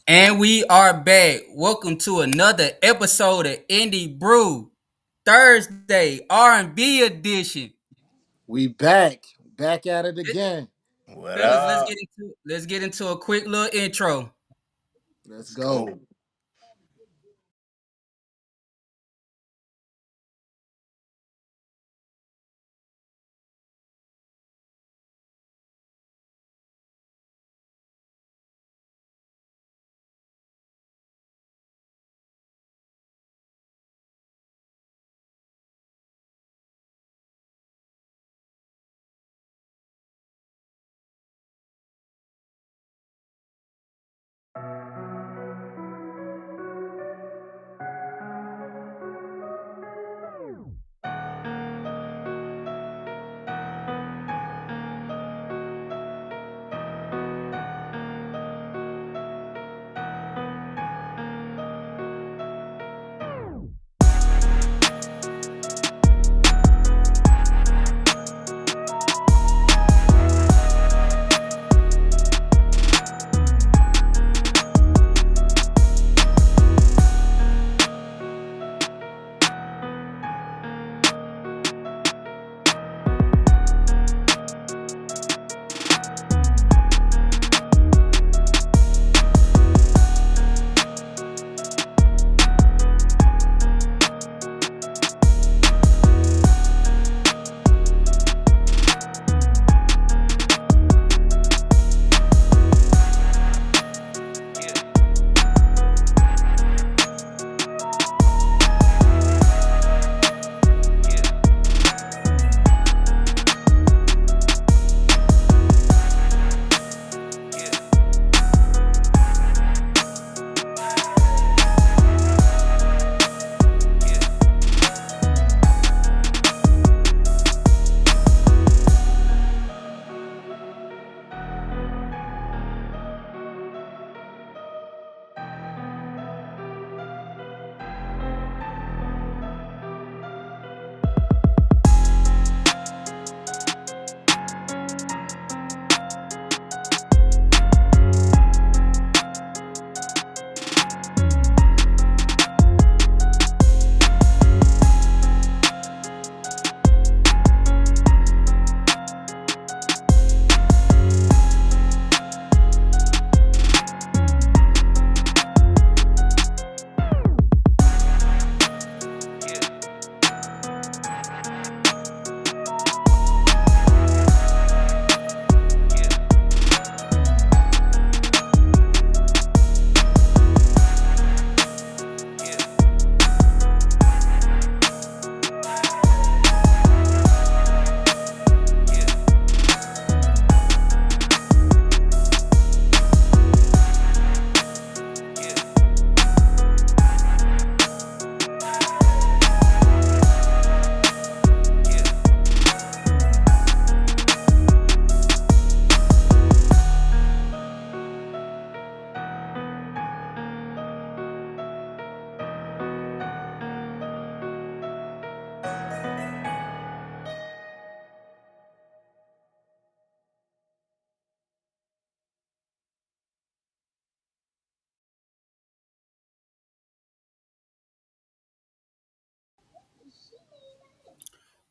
And we are back. Welcome to another episode of Indie Brew Thursday R&B edition. We back at it again. What Fellas, up? let's get into a quick little intro. Let's Let's go. go.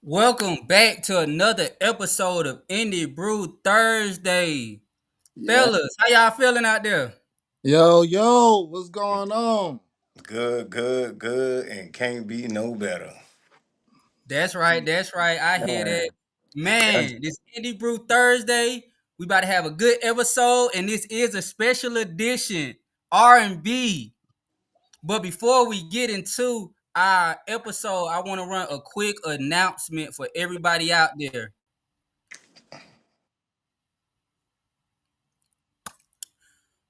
Welcome back to another episode of Indie Brew Thursday. Yeah. Fellas, how y'all feeling out there? Yo, what's going on? Good, and can't be no better. That's right, that's right. I hear that. Man, Man, this Indie Brew Thursday, we about to have a good episode, and this is a special edition R&B. But before we get into our episode, I want to run a quick announcement for everybody out there.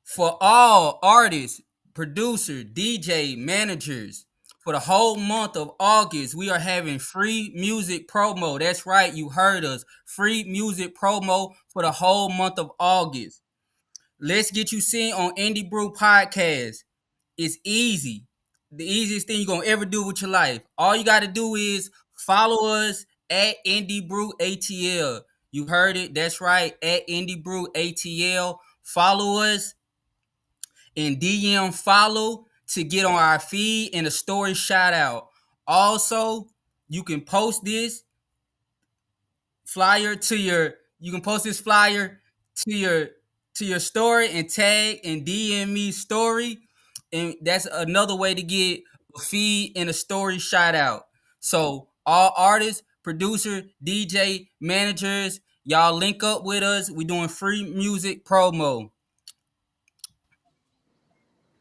For all artists, producers, DJ, managers, for the whole month of August, we are having free music promo. That's right, you heard us. Free music promo for the whole month of August. Let's get you seen on Indie Brew Podcast. It's easy. The easiest thing you're gonna ever do with your life. All you gotta do is follow us at Indie Brew ATL. You heard it. That's right, at Indie Brew ATL. Follow us and DM follow to get on our feed and a story shout out. Also, you can post this flyer to your you can post this flyer to your story and tag and DM me story, and that's another way to get a feed and a story shout out. So all artists, producer, DJ, managers, y'all link up with us. We doing free music promo.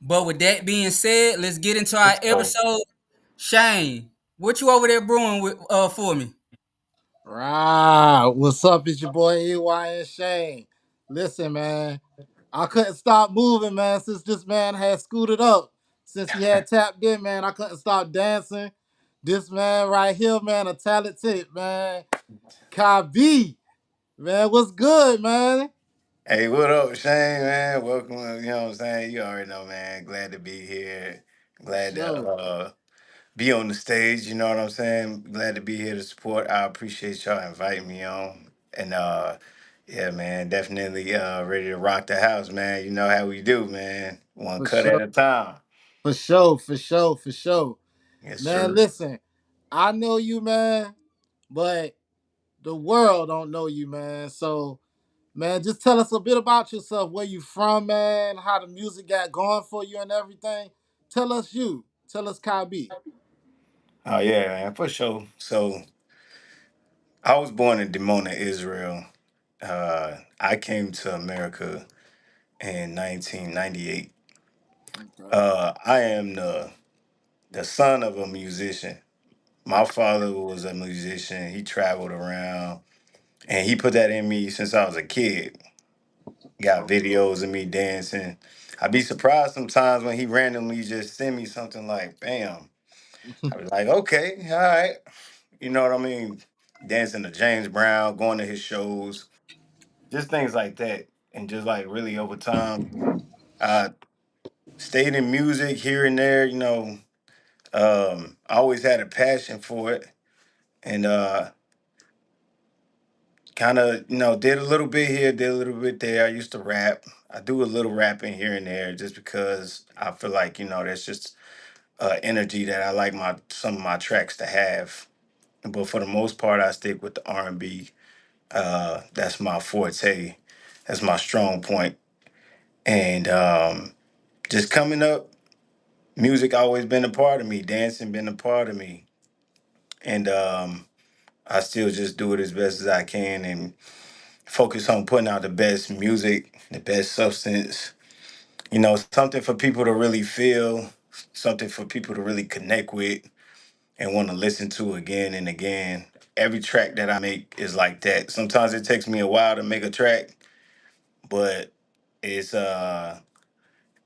But with that being said, let's get into our So, episode. Shane, what you over there brewing with for me? Right. What's up? It's your boy EY and Shane. Listen, man. I couldn't stop moving, man, since this man had scooted up. Since he had tapped in, man, I couldn't stop dancing. This man right here, man, a talented man. Kie B. Man, what's good, man? hey, what up, Shane, man? Welcome. You know what I'm saying? You already know, man. Glad to be here. For Glad to sure. be on the stage. You know what I'm saying? Glad to be here to support. I appreciate y'all inviting me on. And yeah, man, definitely ready to rock the house, man. You know how we do, man. One For cut sure. at a time. For sure. For sure. For sure. Yes, Man, sir. listen. I know you, man, but the world don't know you, man. So man, just tell us a bit about yourself, where you from, man, how the music got going for you and everything. Tell us you. Tell us Kie B. Oh yeah, man, for sure. So I was born in Dimona, Israel. I came to America in 1998. Okay. I am the son of a musician. My father was a musician. He traveled around, and he put that in me since I was a kid. Got videos of me dancing. I'd be surprised sometimes when he randomly just send me something like, "Bam." I'd be like, "Okay, all right." You know what I mean? Dancing to James Brown, going to his shows, just things like that. And just like really over time, I stayed in music here and there. I always had a passion for it, and kind of did a little bit here, did a little bit there. I used to rap. I do a little rapping here and there, just because I feel like that's just energy that I like my some of my tracks to have. But for the most part, I stick with the R&B. That's my forte. That's my strong point. And just coming up, music always been a part of me. Dancing been a part of me, and I still just do it as best as I can and focus on putting out the best music, the best substance. Something for people to really feel, something for people to really connect with and want to listen to again and again. Every track that I make is like that. Sometimes it takes me a while to make a track, but it's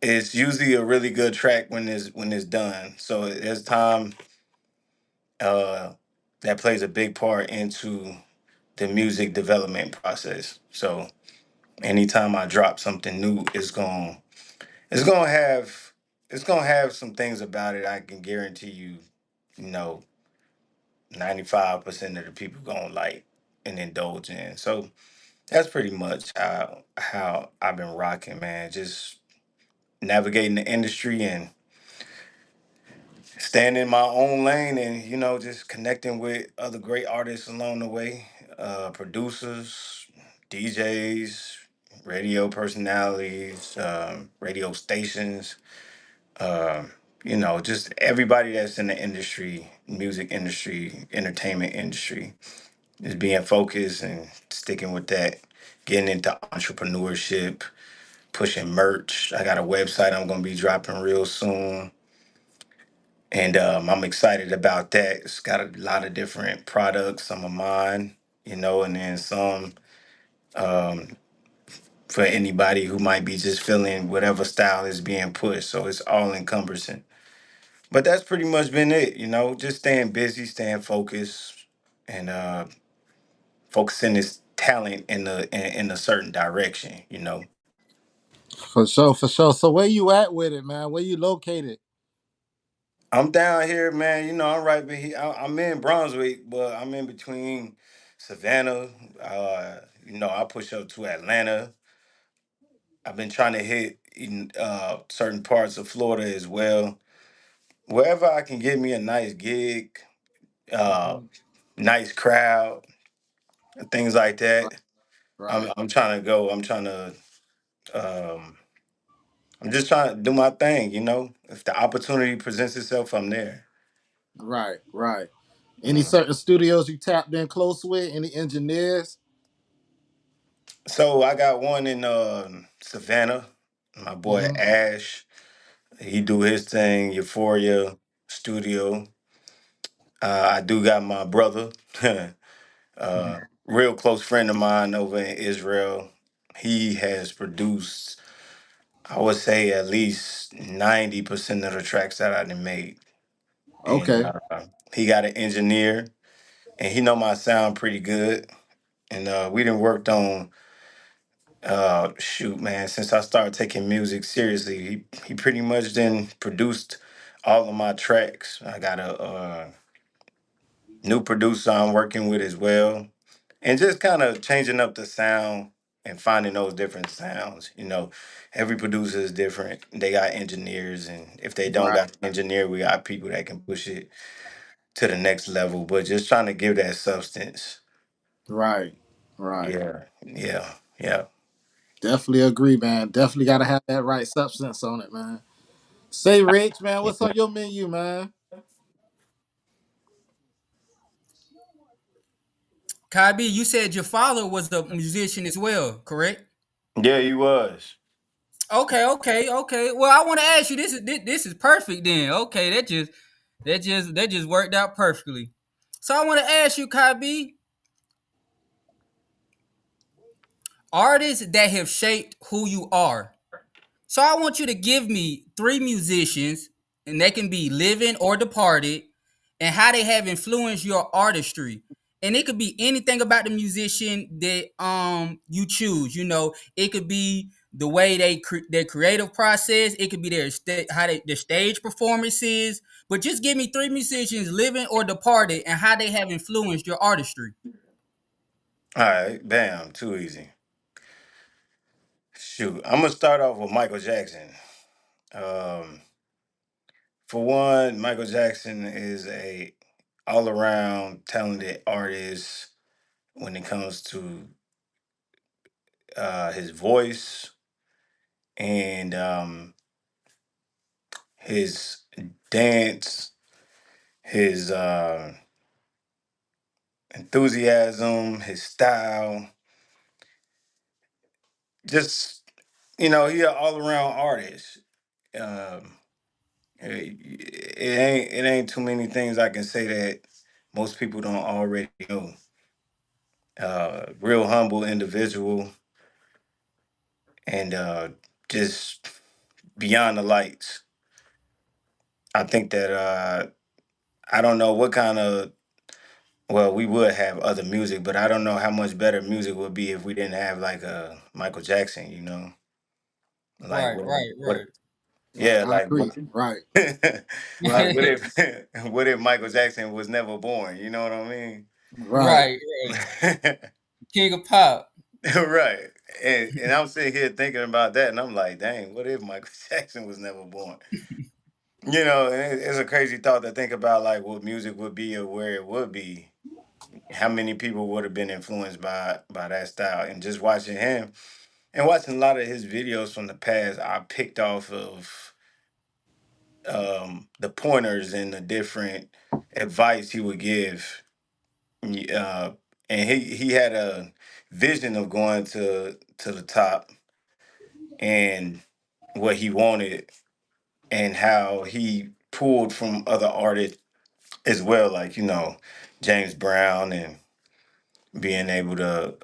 it's usually a really good track when it's done. So there's time uh that plays a big part into the music development process. So anytime I drop something new, it's gonna have it's gonna have some things about it I can guarantee you, you know, 95% of the people gonna like and indulge in. So that's pretty much how I've been rocking, man. Just navigating the industry and staying in my own lane, and just connecting with other great artists along the way, producers, DJs, radio personalities, radio stations, um, just everybody that's in the industry, music industry, entertainment industry, is being focused and sticking with that, getting into entrepreneurship, pushing merch. I got a website I'm going to be dropping real soon, and I'm excited about that. It's got a lot of different products, some of mine, and then some um, for anybody who might be just feeling whatever style is being pushed. So it's all encompassing. But that's pretty much been it, just staying busy, staying focused, and focusing this talent in a certain direction. For sure, for sure. So where you at with it, man? Where you located? I'm down here, man. I'm right here. I'm in Brunswick, but I'm in between Savannah. I push up to Atlanta. I've been trying to hit in certain parts of Florida as well. Wherever I can get me a nice gig, uh, Mhm. nice crowd, and things like Right, that. right, I'm trying to go. Um, I'm just trying to do my thing. If the opportunity presents itself, I'm there. right, right. Any Mm. certain studios you tapped in close with? Any engineers? So I got one in Savannah. My boy Mm-hmm. Ash, he do his thing. Euphoria Studio. I do got my brother, real close friend of mine over in Israel. He has produced, I would say, at least 90% of the tracks that I done made. And Okay, he got an engineer, and he know my sound pretty good. And we done worked on shoot, man, since I started taking music seriously. He pretty much then produced all of my tracks. I got a new producer I'm working with as well, and just kind of changing up the sound and finding those different sounds. Every producer is different. They got engineers, and if they don't right, got an engineer, we got people that can push it to the next level. But just trying to give that substance. right, right. Yeah, yeah, yeah. Definitely agree, man. Definitely got to have that right substance on it, man. Say, Rich, man, what's on your menu, man? Kie B, you said your father was a musician as well, correct? Yeah, he was. Okay, okay, okay. Well, I want to ask you. This is perfect. Then, okay, that just worked out perfectly. So I want to ask you, Kie B, artists that have shaped who you are. So I want you to give me three musicians, and they can be living or departed, and how they have influenced your artistry. And it could be anything about the musician that you choose. It could be the way their creative process. It could be their stage performances. But just give me three musicians, living or departed, and how they have influenced your artistry. All right, bam, too easy. Shoot, I'm gonna start off with Michael Jackson. Um, for one, Michael Jackson is a all around talented artist when it comes to his voice and his dance, his enthusiasm, his style. Just he an all around artist. Um, it ain't too many things I can say that most people don't already know. Real humble individual, and just beyond the lights. I think that I don't know what kind of, well, we would have other music, but I don't know how much better music would be if we didn't have like a Michael Jackson. Like Right, what right, what right. Right, yeah, I like agree. what Right, like right, what if what if Michael Jackson was never born? You know what I mean? right, Right, right. King of pop. Right. And I'm sitting here thinking about that, and I'm like, dang, what if Michael Jackson was never born? And it's a crazy thought to think about, like what music would be or where it would be. How many people would have been influenced by that style? And just watching him and watching a lot of his videos from the past, I picked off of the pointers and the different advice he would give. Uh, and he had a vision of going to the top and what he wanted and how he pulled from other artists as well, like James Brown, and being able to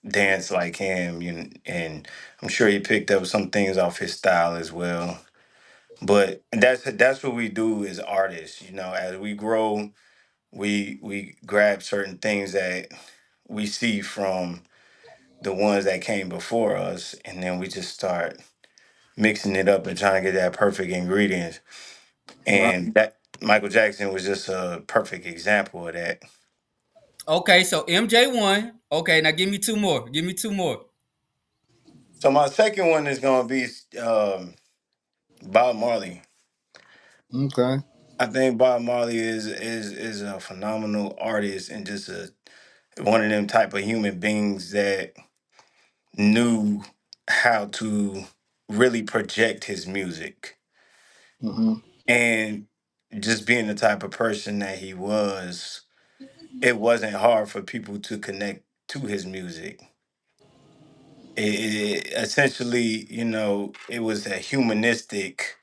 dance like him, and I'm sure he picked up some things off his style as well. But that's what we do as artists. As we grow, we grab certain things that we see from the ones that came before us, and then we just start mixing it up and trying to get that perfect ingredients. right. And that Michael Jackson was just a perfect example of that. Okay, so MJ won. Okay, now give me two more. Give me two more. So my second one is gonna be Bob Marley. Okay. I think Bob Marley is a phenomenal artist and just a one of them type of human beings that knew how to really project his music. Mm-hmm. And just being the type of person that he was, it wasn't hard for people to connect to his music. It essentially, it was a humanistic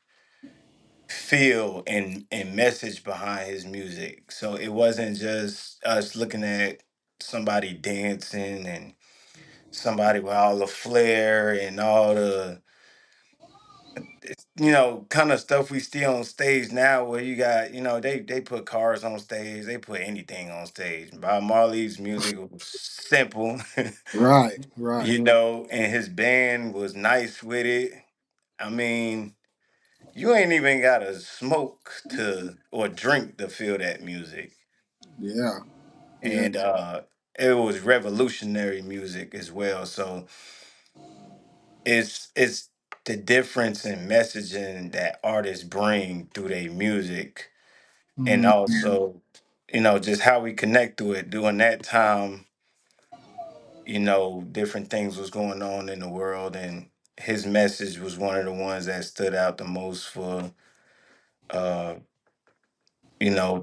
feel and message behind his music. So it wasn't just us looking at somebody dancing and somebody with all the flair and all the kind of stuff we see on stage now where you got, they put cars on stage, they put anything on stage. Bob Marley's music was simple, Right. Right. and his band was nice with it. I mean, you ain't even gotta smoke to or drink to feel that music. Yeah. Yeah. And it was revolutionary music as well. So it's the difference in messaging that artists bring through their music, and Mm-hmm. also just how we connect to it during that time. Different things was going on in the world, and his message was one of the ones that stood out the most for uh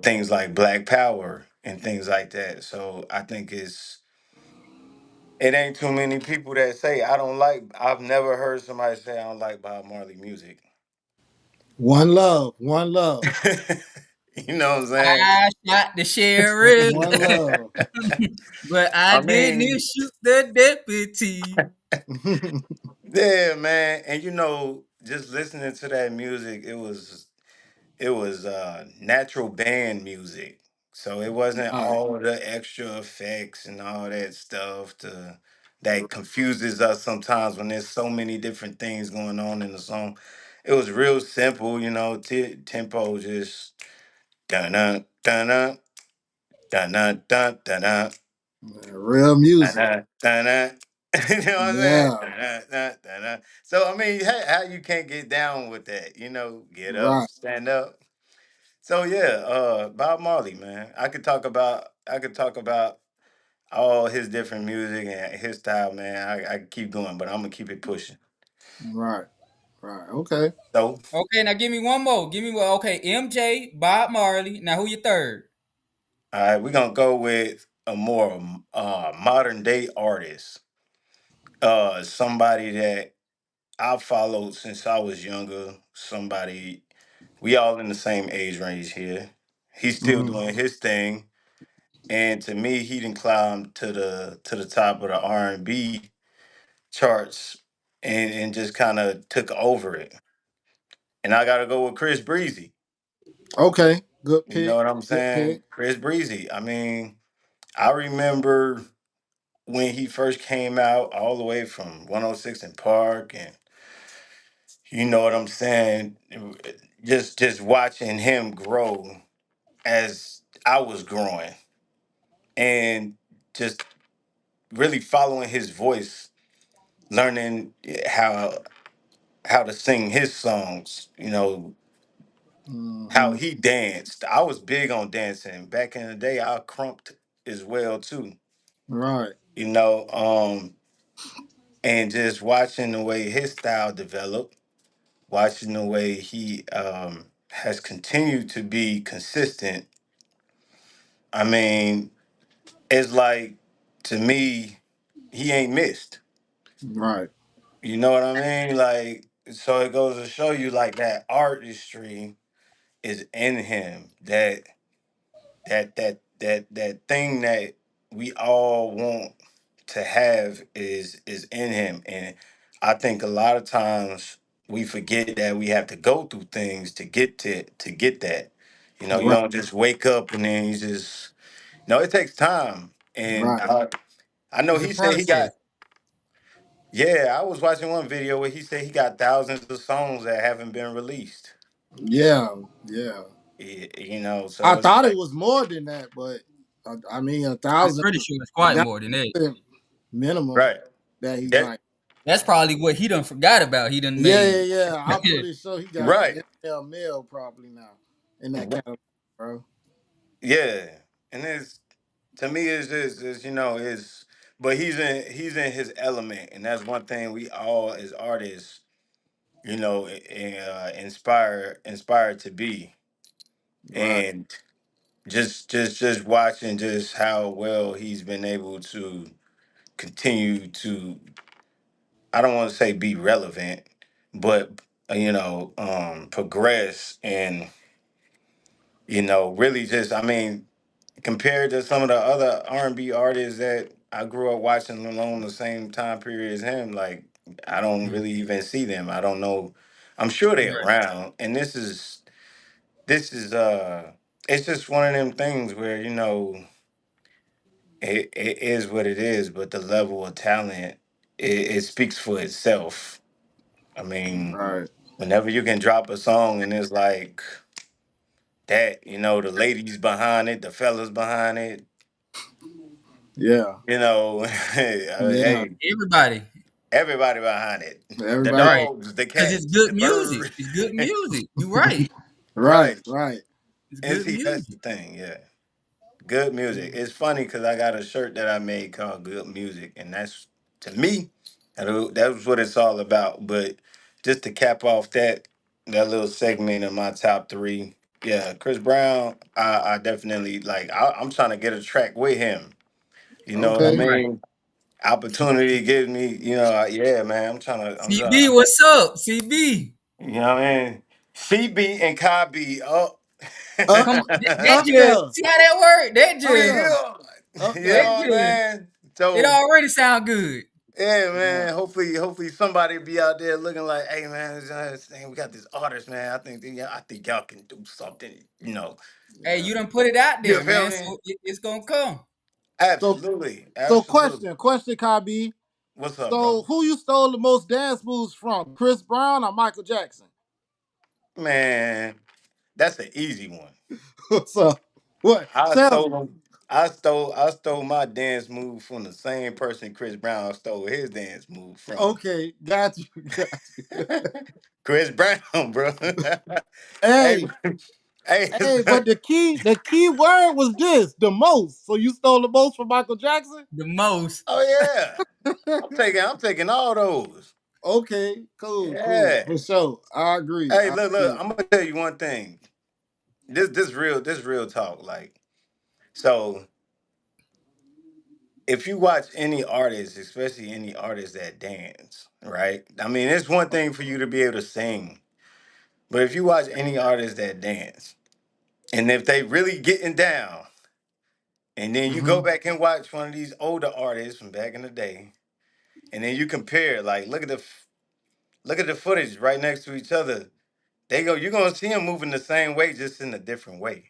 things like black power and things like that. So I think it ain't too many people that say I've never heard somebody say I don't like Bob Marley music. One love. One love. You know what I'm saying? I shot the That's sheriff, one love. but I I didn't mean, shoot the deputy. yeah, man. And just listening to that music, it was natural band music. So it wasn't Right. all the extra effects and all that stuff that confuses us sometimes when there's so many different things going on in the song. It was real simple, tempo just dun dun dun dun dun dun dun dun Yeah, real music. dun dun dun. You know what I'm saying? Yeah. Dun, dun, dun, dun, dun. So I mean, how you can't get down with that? Get up, Right. stand up. So yeah, Bob Marley, man. I could talk about all his different music and his style, man. I could keep going, but I'm gonna keep it pushing. Right. Right. Okay. So, Okay, now give me one more. Give me one. Okay, MJ, Bob Marley. Now who your third? all right, we're gonna go with a more modern day artist. Somebody that I followed since I was younger. Somebody we all in the same age range here. He's still Mm-hmm. doing his thing. And to me, he didn't climb to the top of the R&B charts and just kind of took over it. And I got to go with Chris Breezy. Okay. Good You know pick. what I'm Good saying? pick. Chris Breezy. I mean, I remember when he first came out, all the way from 106 and Park, and you know what I'm saying. Just watching him grow as I was growing, and just really following his voice, learning how to sing his songs, how Mm-hmm. he danced. I was big on dancing. Back in the day, I crumped as well too. Right. You know, um, and just watching the way his style developed, watching the way he has continued to be consistent. I mean, it's like to me, he ain't missed. Right. You know what I mean? Like, so it goes to show you like that artistry is in him. That thing that we all want to have is in him. And I think a lot of times we forget that we have to go through things to get that. You Right. don't just wake up and then you just no, it takes time. And Right. I know It's a he said he process. got yeah, I was watching one video where he said he got thousands of songs that haven't been released. Yeah. Yeah. So I it's thought it like was more than that, but I mean, a I'm thousand pretty sure it's quite that more than that. minimum right. that he That might. That's probably what he done forgot about. He done Yeah, yeah, made. yeah. I'm pretty sure he got Right. the NFL mail probably now in that category, bro. Yeah. And it's to me is is but he's in his element, and that's one thing we all as artists, inspired to be. Right. And just watching just how well he's been able to continue to, I don't want to say be relevant, but progress, and really just, I mean, compared to some of the other R&B artists that I grew up watching along the same time period as him, like I don't Mhm. really even see them. I don't know. I'm sure they're Right. around, and this is it's just one of them things where it is what it is, but the level of talent, it speaks for itself. I mean, Right. whenever you can drop a song and it's like that, the ladies behind it, the fellas behind it, Yeah. Yeah. hey, Everybody. everybody behind it. The Everybody. Right. dogs, the Because it's cats, good the music. bird. It's good music. You right. Right. Right. Right. It's And good see, that's the music. thing, yeah. Good music. It's funny because I got a shirt that I made called Good Music, and that's, to me, that was what it's all about. But just to cap off that little segment of my top three, yeah, Chris Brown, I definitely like. I'm trying to get a track with him. You know what I Okay. Right. mean? Opportunity gives me, yeah, man. CB, what's up? CB. you know what I mean? CB and Kie B up. Up, Come on. That up just, there. see how that work? That Up just, there. Yeah. Up You there. that know what just, I'm saying? it So already sound good. yeah, Yeah. man. Hopefully somebody be out there looking like, hey, man, we got this artist, man. I think y'all can do something. Hey, Yeah. you done put it out You there, feel man. me? So it's gonna come. So Absolutely, so absolutely. question, Kabi. What's up, So brother? who you stole the most dance moves from? Chris Brown or Michael Jackson? Man, that's an easy one. What's up? What? I Tell stole me. them. I stole my dance move from the same person Chris Brown stole his dance move from. Okay, got you. Got you. Chris Brown, bro. Hey, Hey, hey. hey, but the key word was this, the most. So you stole the most from Michael Jackson? The most. Oh yeah. I'm taking all those. Okay, cool. Yeah. For sure. I agree. Hey, I look. agree. I'm gonna tell you one thing. This real talk. Like, so if you watch any artist, especially any artist that dance, right? I mean, it's one thing for you to be able to sing, but if you watch any artist that dance, and if they really getting down, and then you go Hmm. back and watch one of these older artists from back in the day, and then you compare, like, look at the footage right next to each other. You're gonna see them moving the same way, just in a different way.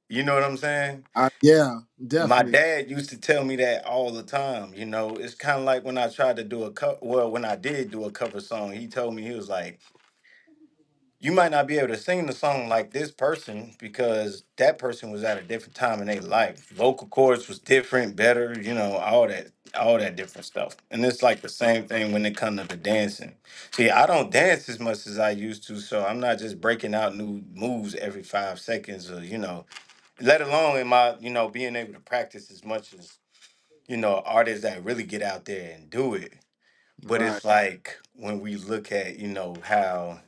You know what I'm saying? Yeah, My definitely. dad used to tell me that all the time. It's kind of like when I tried to do when I did do a cover song, he told me, he was like, you might not be able to sing the song like this person because that person was at a different time in their life. Vocal cords was different, better, all that different stuff. And it's like the same thing when it comes to the dancing. See, I don't dance as much as I used to, so I'm not just breaking out new moves every 5 seconds, or let alone in my, being able to practice as much as, artists that really get out there and do it. But Right, it's like when we look at, how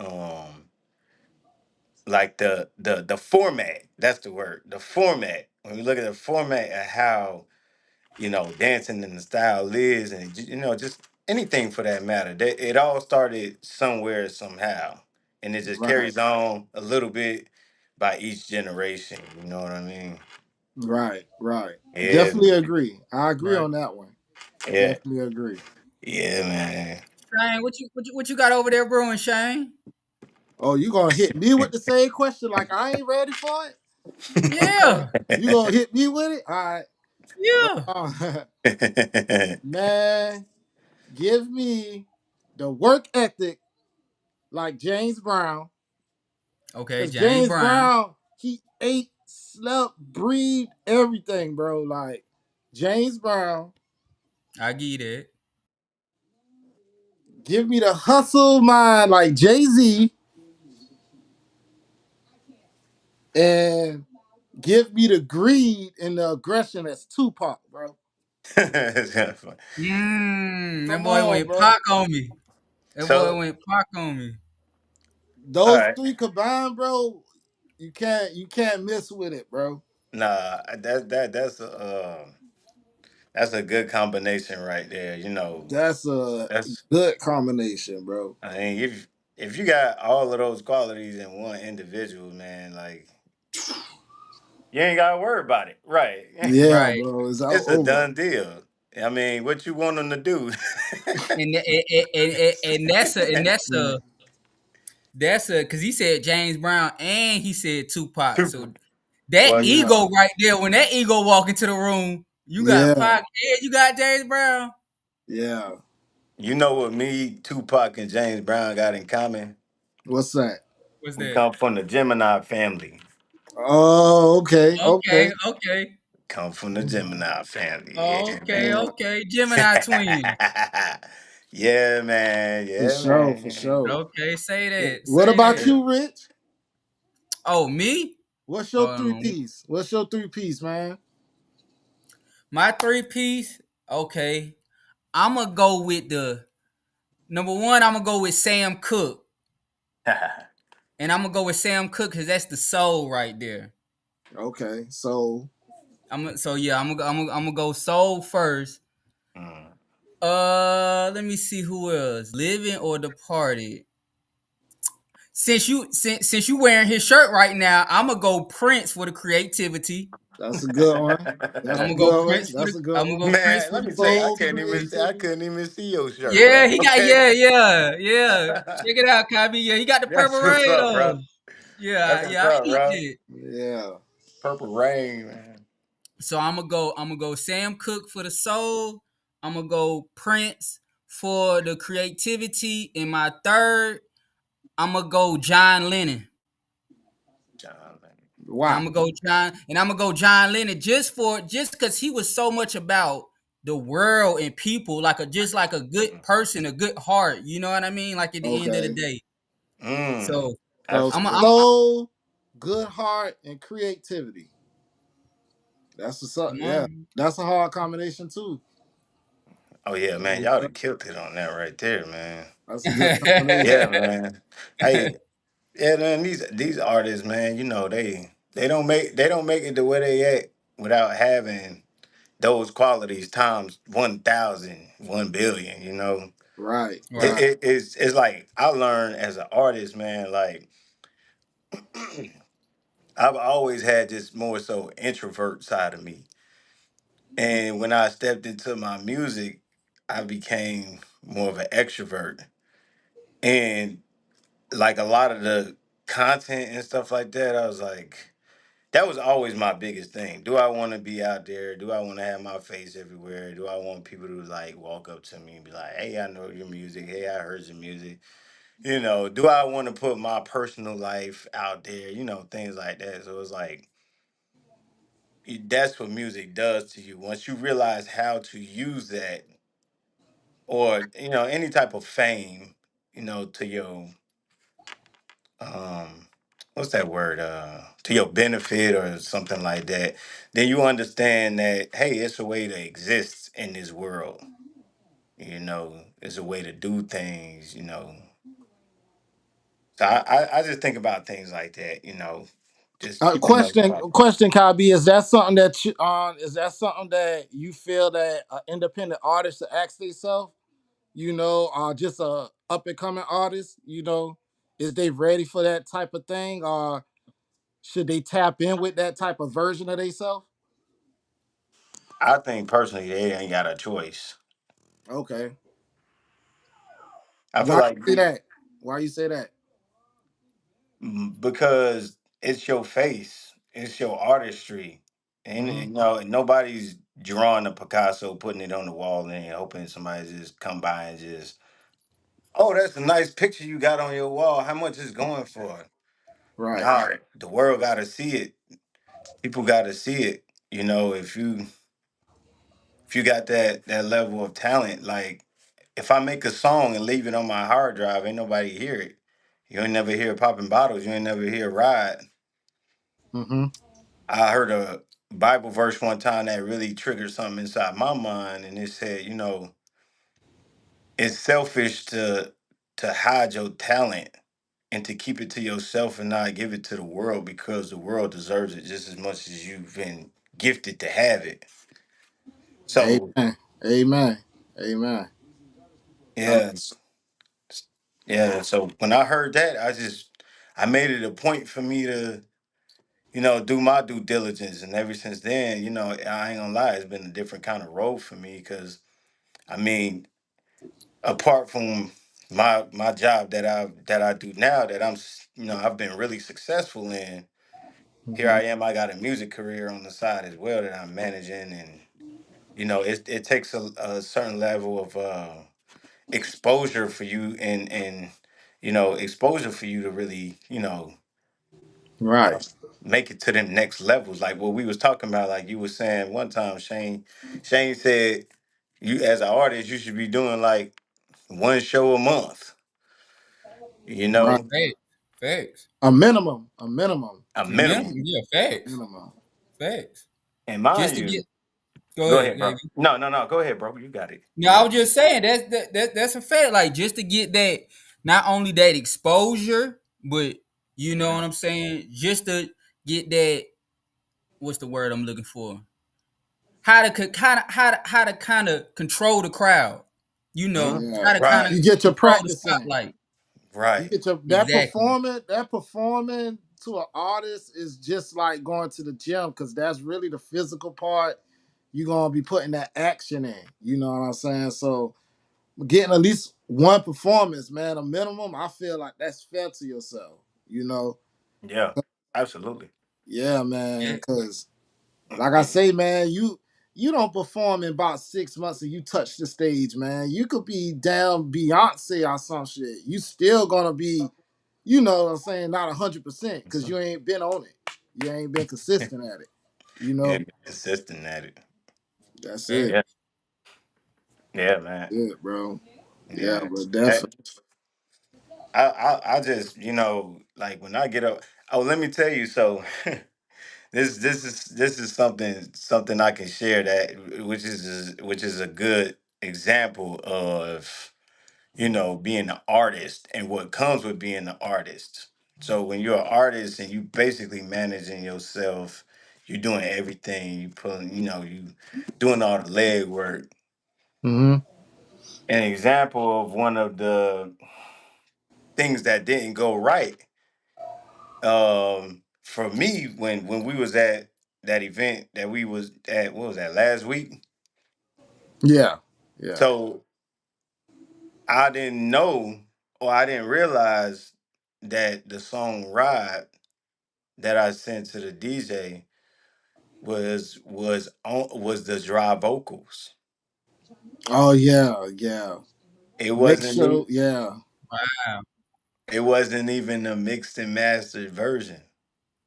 um like the format, that's the word, the format. When we look at the format of how, dancing and the style is, and just anything for that matter, that it all started somewhere somehow, and it just right, carries on a little bit by each generation. You know what I mean? right. Yeah, Definitely agree. I agree Right. on that one. yeah, Definitely agree. yeah, man. Shane, what you got over there brewing, Shane? Oh, you gonna hit me with the same question like I ain't ready for it? Okay. Yeah. You gonna hit me with it? All right. Yeah. Man, give me the work ethic like James Brown. Okay, Because James James Brown. Brown, he ate, slept, breathed, everything, bro. Like James Brown, I give you that. Give me the hustle mind like Jay Z, and give me the greed and the aggression that's Tupac, bro. That Come boy on, went bro. Pac on me. That boy So, went Pac on me. all Those right. three combined, bro, you can't miss with it, bro. Nah, that's a good combination right there. You know, That's a that's good combination, bro. I mean, if you got all of those qualities in one individual, man, like you ain't gotta worry about it. Right. Yeah, Right. bro. It's all It's a over. done deal. I mean, what you want them to do? And that's a because he said James Brown and he said Tupac. So that Well, you Yeah, ego know, right there, when that ego walk into the room, you got yeah, Pac and you got James Brown. yeah. you know what me, Tupac, and James Brown got in common? What's that? What's We that? come from the Gemini family. Oh, okay, Okay, okay. okay, Come from the Gemini family. Yeah, okay, Yeah, okay. Gemini twin. yeah, man. for Yeah, sure, for man. sure. Okay, say that, What say about that. Yeah. you, Rich? Oh, me? What's your Oh, three no. piece? What's your three piece, man? My three piece. Okay, I'm gonna go with the number one. I'm gonna go with Sam Cooke, and I'm gonna go with Sam Cooke because that's the soul right there. Okay, so So yeah, I'm gonna go soul first. Mm. Let me see who else, living or departed. Since you wearing his shirt right now, I'm gonna go Prince for the creativity. that's a good one. That's I'm a gonna go good one. Prince for the. That's a good I'm gonna one. go Prince Man, for let the me tell you, Soul, I creativity. couldn't even see your shirt, Yeah, bro. he got Okay. yeah. Check it out, Kie B. Yeah, he got the That's purple what's rain up, bro. on. That's Yeah, what's yeah, I up, peeped bro. it. Yeah, Purple rain, man. So I'm gonna go Sam Cooke for the soul. I'm gonna go Prince for the creativity. And my third, I'm gonna go John Lennon. John, man. And why? I'm gonna go John Lennon just because he was so much about the world and people, like a good person, a good heart. You know what I mean? Like at the end of the Okay, day. Mm. So so I'm Absolutely. soul, good heart, and creativity. That's what's up. come Yeah, on. that's a hard combination too. Oh yeah, man. Y'all done killed it on that right there, man. That's a good combination. Yeah, man. Hey, yeah, man. These artists, man. You know they don't make it to where they at without having those qualities times 1,000, 1,000,000,000. You know, Right, Right. right. it's like I learned as an artist, man. Like I've always had this more so introvert side of me, and when I stepped into my music, I became more of an extrovert, and like a lot of the content and stuff like that, I was like, that was always my biggest thing. Do I want to be out there? Do I want to have my face everywhere? Do I want people to like walk up to me and be like, "Hey, I know your music. Hey, I heard your music." You know, do I want to put my personal life out there? You know, things like that. So it's like that's what music does to you. Once you realize how to use that, or any type of fame, to your um what's that word to your benefit or something like that, then you understand that hey, it's a way to exist in this world. It's a way to do things. So I just think about things like that, just keeping up. Question, Kabi, is that something that you feel that an independent artist should ask themselves? Just a up and coming artist. Is they ready for that type of thing, or should they tap in with that type of version of themselves? I think personally they ain't got a choice. Okay, I feel why like you say that? Why you say that? because it's your face, it's your artistry, and Hmm. nobody's drawing a Picasso, putting it on the wall, and hoping somebody just come by and just, oh, that's a nice picture you got on your wall. How much is going for? Right. Nah, the world got to see it. People got to see it. If you got that level of talent, like if I make a song and leave it on my hard drive, ain't nobody hear it. You ain't never hear popping bottles. You ain't never hear ride. Mm-hmm. I heard a Bible verse one time that really triggered something inside my mind, and it said, it's selfish to hide your talent and to keep it to yourself and not give it to the world because the world deserves it just as much as you've been gifted to have it. So Amen. Amen. Amen. I, yeah, yeah. So when I heard that, I made it a point for me to do my due diligence, and ever since then, I ain't gonna lie, it's been a different kind of road for me because I mean, apart from my job that I do now that I've been really successful in. Here mhm. I am. I got a music career on the side as well that I'm managing, and it takes a certain level of exposure for you, and exposure for you to really Right. uh, make it to them next levels. Like what we was talking about, like you was saying one time, Shane. Shane said you as an artist you should be doing like one show a month. You Right. know, Facts. Facts. A minimum. A minimum. a A minimum. minimum. Yeah. A Facts. minimum. Facts. And Just mind to get. you, Go go ahead. ahead, bro. No, no, no. Go ahead, bro. You got it. No, You I got was just saying that's a fact. Like just to get that, not only that exposure, but you know it. what I'm saying. Just to get that, what's the word I'm looking for? How to how to kind of control the crowd. You Mhm. know Yeah. how to kind Right, of You get your control the practice in. spotlight. You right. get your Exactly. that performing to an artist is just like going to the gym because that's really the physical part. You're gonna be putting that action in. You know what I'm saying? So getting at least one performance, man, a minimum, I feel like that's fair to yourself. You know? Yeah, absolutely. Yeah, man. Yeah. Cause like I say, man, you don't perform in about 6 months and you touch the stage, man. You could be down Beyonce or some shit. You still gonna be, you know what I'm saying, not 100% because you ain't been on it. You ain't been consistent at it. You Yeah, know? be consistent at it. That's Fact. it. Yeah, yeah, man. It, bro. Yeah, Yeah. but That, definitely. I just like when I get up. Oh, let me tell you. So this is something I can share that which is a good example of being an artist and what comes with being an artist. So when you're an artist and you basically managing yourself, you're doing everything. You pulling, you doing all the leg work. Mm-hmm. An example of one of the things that didn't go right, for me when we was at that event that we was at, what was that, last week? Yeah. Yeah. So I didn't know, or I didn't realize that the song Ride that I sent to the DJ was the dry vocals. Oh yeah, yeah. It Make wasn't sure, e- yeah. Wow. it wasn't even a mixed and mastered version.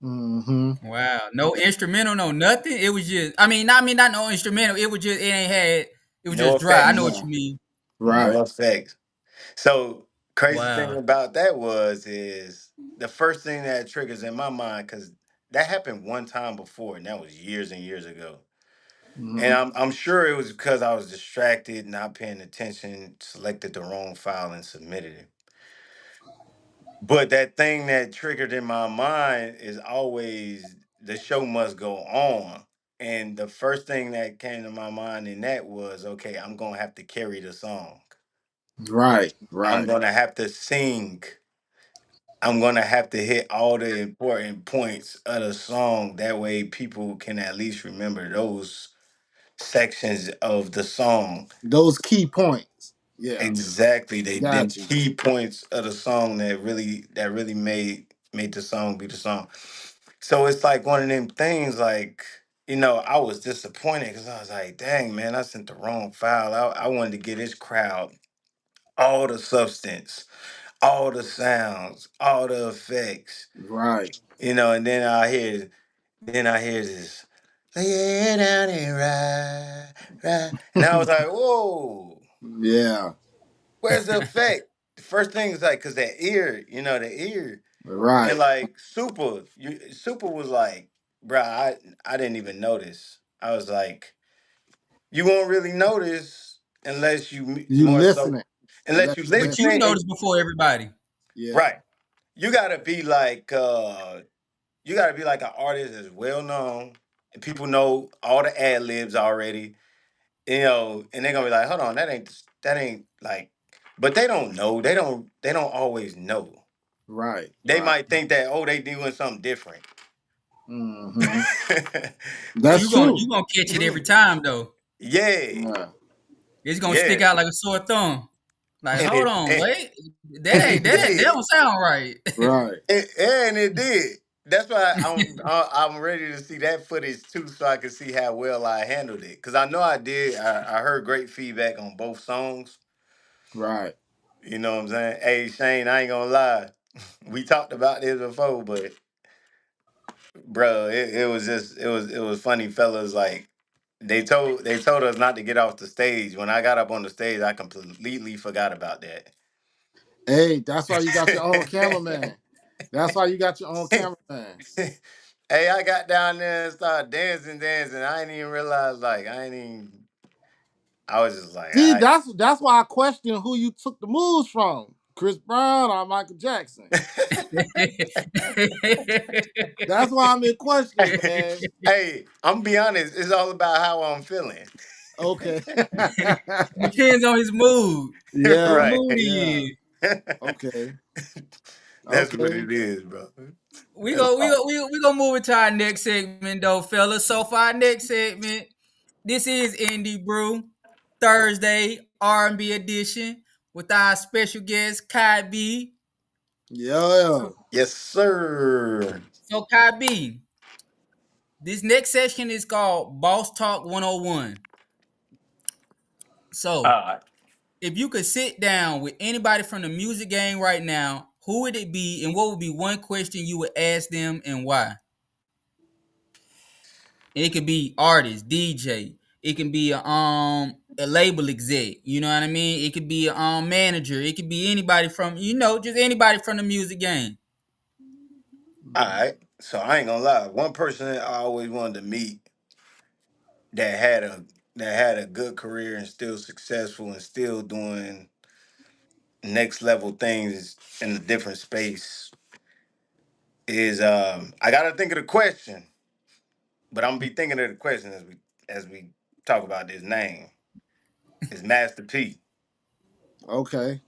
Mm-hmm. Wow. No instrumental, no nothing. It was just. I mean, not no instrumental. It was just. It ain't had. It was No just dry. I know effects. what Yeah. you mean. No Right. effects. So crazy thing Wow. about that is the first thing that triggers in my mind, because that happened one time before, and that was years and years ago. And Mm-hmm. I'm sure it was because I was distracted, not paying attention, selected the wrong file and submitted it. But that thing that triggered in my mind is always the show must go on. And the first thing that came to my mind in that was, okay, I'm gonna have to carry the song. Right. I'm Right. gonna have to sing. I'm gonna have to hit all the important points of the song. That way people can at least remember those sections of the song. Those key points. Yeah. Exactly. They them Got you. key points of the song that really made the song be the song. So it's like one of them things like, I was disappointed because I was like, dang man, I sent the wrong file. I wanted to get this crowd all the substance, all the sounds, all the effects. Right. And then I hear this, lay your head down and ride, ride. And I was like, whoa. Yeah. Where's the effect? The first thing is like, cause that ear, the ear, and Right. like Super was like, bruh, I didn't even notice. I was like, you won't really notice unless You more so, listening. unless Let you you But you listening, listen. and noticed before everybody. Yeah. right, you gotta be like, you gotta be like an artist that's well known, and people know all the ad libs already, and they're gonna be like, hold on, that ain't like, but they don't know, they don't always know. Right. They Right. might think that, oh, they doing something different. Hmm. But That's you true. gonna catch it every time though. Yeah, Yeah. It's gonna yeah, stick out like a sore thumb. Like, and hold on, and, wait, and it that did, don't sound right. Right. and it did. That's why I'm ready to see that footage too, so I can see how well I handled it. Cause I know I did. I heard great feedback on both songs. Right. You know what I'm saying? Hey Shane, I ain't gonna lie. We talked about this before, but bro, it was just it was funny, fellas. Like they told us not to get off the stage. When I got up on the stage, I completely forgot about that. Hey, that's why you got your own cameraman. That's why you got your own cameraman. Hey, I got down there and started dancing. I didn't even realize, like, I ain't even. I was just like, See, I. that's why I question who you took the moves from. Chris Brown or Michael Jackson. That's why I'm in question, man. Hey, I'm gonna be honest. It's all about how I'm feeling. Okay. Depends on his mood. What Yeah. Right. mood Yeah. he is. Okay. That's what Okay. it is, bro. We That's go we all. go we gonna move into our next segment though, fellas. So for our next segment, this is Indie Brew Thursday R&B edition with our special guest Kie B. Yeah. Yes, sir. So Kie B, this next section is called Boss Talk 101. All So right. if you could sit down with anybody from the music game right now, who would it be, and what would be one question you would ask them, and why? It could be artist, DJ. It can be a label exec. You know what I mean? It could be a manager. It could be anybody from just anybody from the music game. All right. So I ain't gonna lie. One person I always wanted to meet that had a good career and still successful and still doing next level things in a different space is I gotta think of the question, but I'm gonna be thinking of the question as we talk about this name. Is Master P. Okay.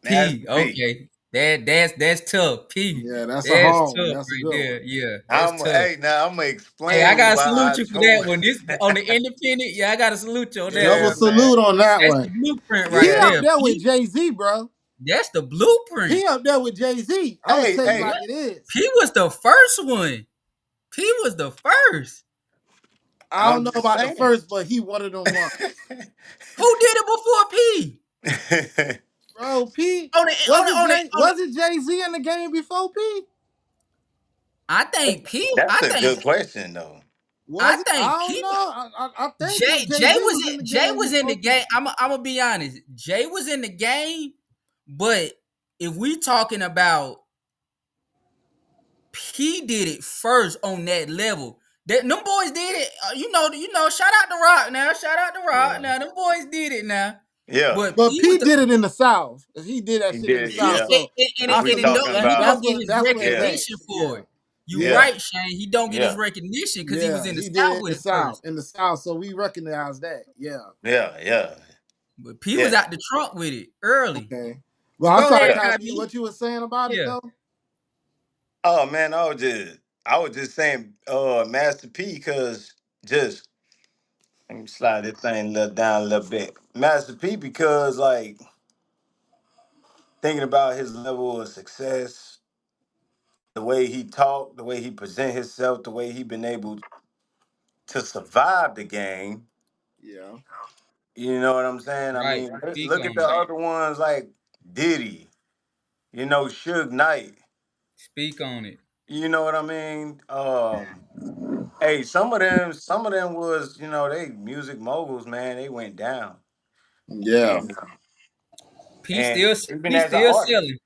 P. Master P. Okay. That's tough. P. Yeah, that's a That's hard one. tough That's a right good one. there. Yeah, that's I'm tough. hey now I'm gonna Hey, I explain gotta why salute I you for that chose. one. This on the independent. Yeah, I gotta salute you on that Double Yeah, one. man. salute on that That's the one. blueprint He right Yeah. up there. there with P. Jay Z, bro. That's the blueprint. He up there with Jay Z. I'm gonna Hey, tell you hey, like What? it is. P was the first one. P was the first. I don't I'm know just about the saying. first, but he one of them ones. Who did it before P? Bro, P On the on the on the on the. was it Jay Z in the game before P? I think P. That's a good question though. Was I it? I think don't P. know. I think Jay Z was in the Jay game was in the before game. P. I'm gonna be honest. Jay was in the game, but if we talking about P did it first on that level. That them boys did it. Shout out to Rock now. Shout out to Rock Yeah. now. Them boys did it now. Yeah. But But P was P the did it in the South. He did that He shit in the did, he South. yeah. So If I we salute talking that. he about don't That's get what his that's what it yeah, recognition is. for Yeah. it. You Yeah. yeah, right, Shane. He don't get his yeah, recognition because he was Yeah. in the He did South it in with the it South. first. In the South. So we recognize that. Yeah. yeah, yeah, But P was yeah, out the trunk with it early. Okay. Well, But I'm go sorry, ahead, yeah. Kyrie. Kabi. What you were saying about it Yeah. though? Oh man, I was just saying Master P because just let me slide this thing a little down a little bit. Master P because like thinking about his level of success, the way he talked, the way he present himself, the way he been able to survive the game. Yeah. You know what I'm saying? I Right. mean, Speak look at on the it. other ones like Diddy, Suge Knight. Speak on it. You know what I mean? Hey, some of them was, they music moguls, man. They went down. Yeah. And He And still even he as an still artist, selling.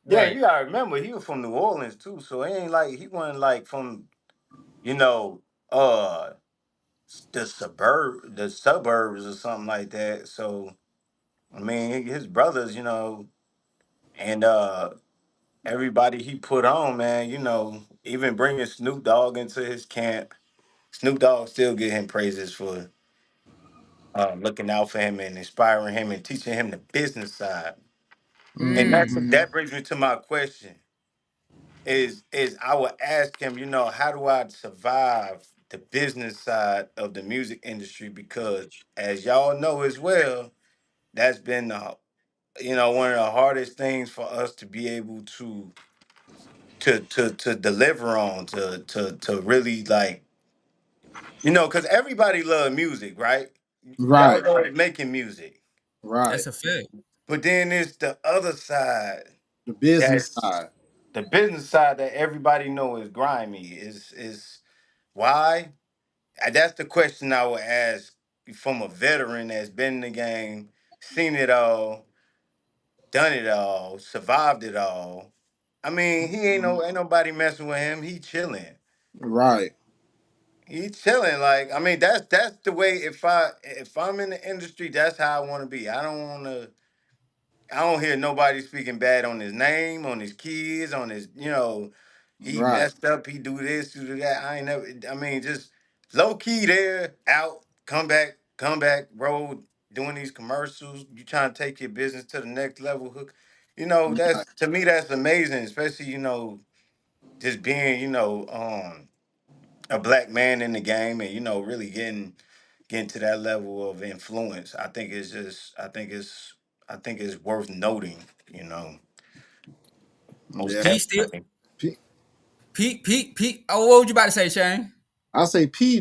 yeah, Right. you gotta remember he was from New Orleans too, so it ain't like he wasn't like from you know uh the suburbs or something like that. So I mean, his brothers, and everybody he put on, man, even bringing Snoop Dogg into his camp. Snoop Dogg still get him praises for looking out for him and inspiring him and teaching him the business side. And Mm-hmm. that brings me to my question: is I would ask him, how do I survive the business side of the music industry? Because as y'all know as well, that's been one of the hardest things for us to be able to deliver on to really like because everybody love music, right? Y'all Right, love making music, right. That's a fact. but then there's the other side The business that's side. the business side that everybody know is grimy. Is why? That's the question I would ask from a veteran that's been in the game, seen it all, done it all, survived it all. I mean, he ain't nobody messing with him. He chilling. Right, He chilling. Like, I mean, that's the way if I'm in the industry, that's how I want to be. I don't hear nobody speaking bad on his name, on his kids, on his, he right. messed up, he do that. I ain't never I mean, just low key there, out, come back, road, doing these commercials. You trying to take your business to the next level, hook. Right. That's to me that's amazing, especially, just being, a black man in the game and, really getting to that level of influence. I think it's worth noting, you know. Most Yeah. P still definitely. P, P. Oh, what would you about to say, Shane? I say P.